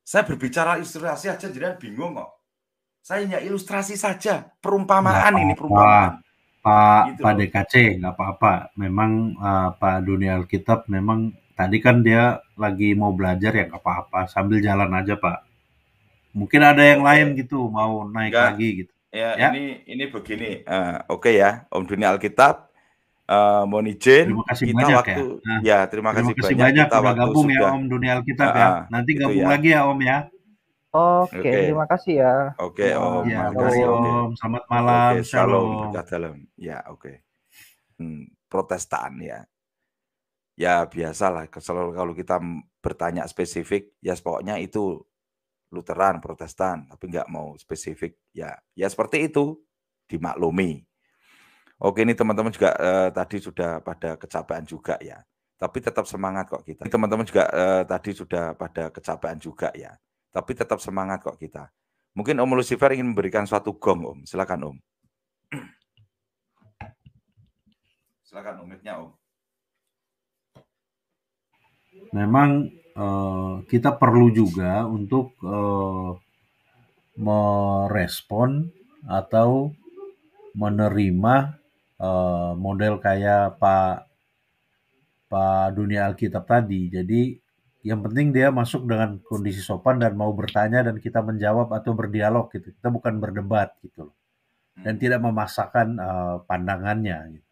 Saya berbicara ilustrasi aja jangan bingung kok. Saya hanya ilustrasi saja, perumpamaan ini perumpamaan. Pak DKC, nggak apa-apa. Memang Pak Dunia Alkitab memang tadi kan dia lagi mau belajar ya nggak apa-apa. Sambil jalan aja Pak. Mungkin ada yang lain gitu mau naik lagi gitu. Ya. Ini begini. Oke ya, Om Dunia Alkitab. Mohon izin. Terima kasih kita banyak waktu, ya. Terima kasih banyak. Kita udah gabung ya Om Dunia Alkitab ya. Nanti gabung lagi ya Om ya. Oke, terima kasih ya. Oke, Om. Ya, kasih Om. Selamat malam. Shalom. Berkat dalam. Ya, oke. Protestan ya. Ya biasalah. Kalau kita bertanya spesifik, ya pokoknya itu Lutheran, Protestan, tapi nggak mau spesifik. Ya seperti itu. Dimaklumi. Oke, ini teman-teman juga tadi sudah pada kecapean juga ya. Tapi tetap semangat kok kita. Teman-teman juga tadi sudah pada kecapean juga ya. Tapi tetap semangat kok kita. Mungkin Om Lucifer ingin memberikan suatu gong, Om. Silakan, Om. Silakan, Om. Mic-nya, Om. Memang kita perlu juga untuk merespon atau menerima model kayak Pak Dunia Alkitab tadi. Jadi yang penting dia masuk dengan kondisi sopan dan mau bertanya dan kita menjawab atau berdialog gitu. Kita bukan berdebat gitu loh. Dan tidak memaksakan pandangannya gitu.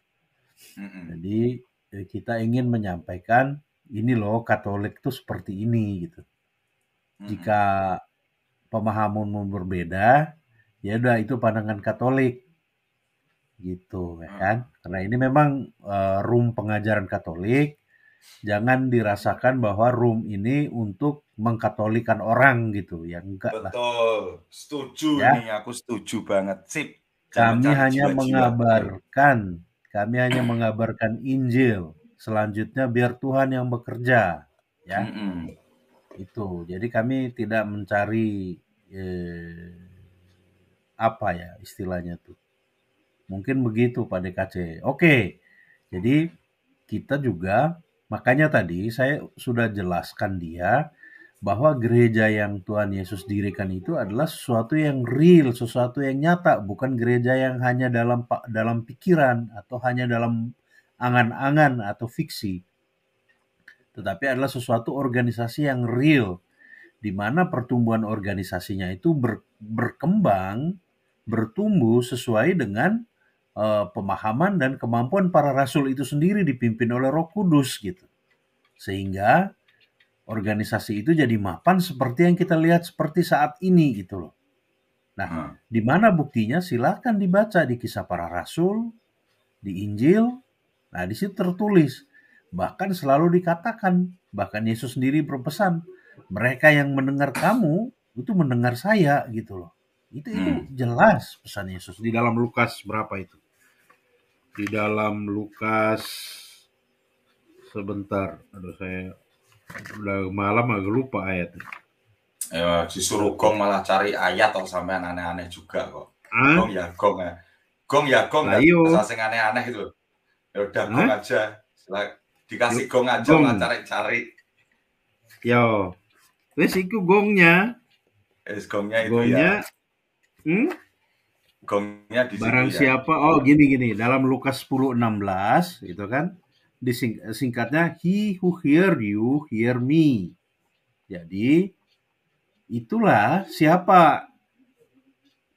Jadi kita ingin menyampaikan ini loh Katolik itu seperti ini gitu. Jika pemahamanmu berbeda, ya udah itu pandangan Katolik gitu ya kan. Karena ini memang room pengajaran Katolik. Jangan dirasakan bahwa room ini untuk mengkatolikan orang gitu ya, enggak lah. Betul, setuju ya? Nih, aku setuju banget. Sip. Kami hanya mengabarkan Injil. Selanjutnya biar Tuhan yang bekerja, ya. Itu. Jadi kami tidak mencari apa ya istilahnya tuh. Mungkin begitu Pak DKC. Oke. Jadi kita juga, makanya tadi saya sudah jelaskan dia bahwa gereja yang Tuhan Yesus dirikan itu adalah sesuatu yang real, sesuatu yang nyata, bukan gereja yang hanya dalam pikiran atau hanya dalam angan-angan atau fiksi. Tetapi adalah sesuatu organisasi yang real, di mana pertumbuhan organisasinya itu berkembang, bertumbuh sesuai dengan pemahaman dan kemampuan para rasul itu sendiri dipimpin oleh Roh Kudus gitu. Sehingga organisasi itu jadi mapan seperti yang kita lihat seperti saat ini gitu loh. Nah, di mana buktinya? Silakan dibaca di Kisah Para Rasul, di Injil. Nah, di situ tertulis. Bahkan selalu dikatakan, bahkan Yesus sendiri berpesan, mereka yang mendengar kamu itu mendengar saya gitu loh. Itu jelas pesan Yesus di dalam Lukas berapa itu? Di dalam Lukas, sebentar, aduh saya udah malam agak lupa ayatnya. Ya, disuruh Gong malah cari ayat atau sampean aneh-aneh juga kok. Gong ya Gong ya. Gong ya Gong kan sing aneh-aneh itu. Ya udah Gong aja. Dikasih Gong aja malah cari-cari. Yo. Wes iku gongnya. Gongnya itu ya. Gongnya di barang situ, siapa ya. Oh gini dalam Lukas 10:16 itu kan singkatnya he who hear you hear me. Jadi itulah siapa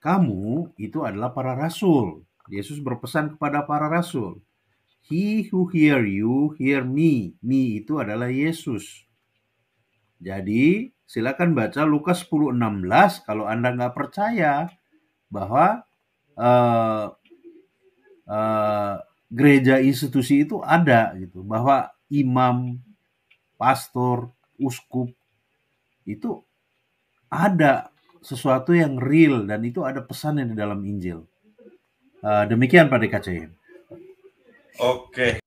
kamu, itu adalah para rasul. Yesus berpesan kepada para rasul, he who hear you hear me. Me itu adalah Yesus. Jadi silakan baca Lukas 10:16 kalau Anda nggak percaya bahwa gereja institusi itu ada gitu, bahwa imam, pastor, uskup itu ada sesuatu yang real dan itu ada pesannya di dalam Injil. Demikian Pak DKC. Oke.